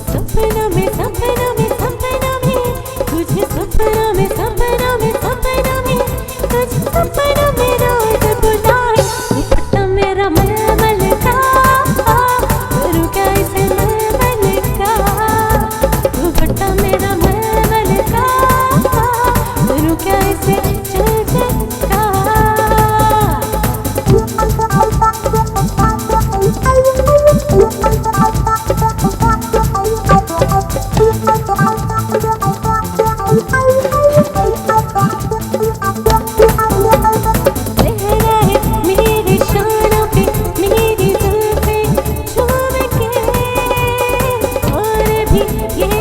सपना में सपना में सपना में तुझे सपना में सपना में सपना में तुझे सपना में रोज बुलाए दुपट्टा मेरा मलमल का करूँ कैसे मलमल का दुपट्टा मेरा मलमल का करूँ कैसे चल का लहराए मेरे शानों पे मेरी जुल्फें झूम के और भी ये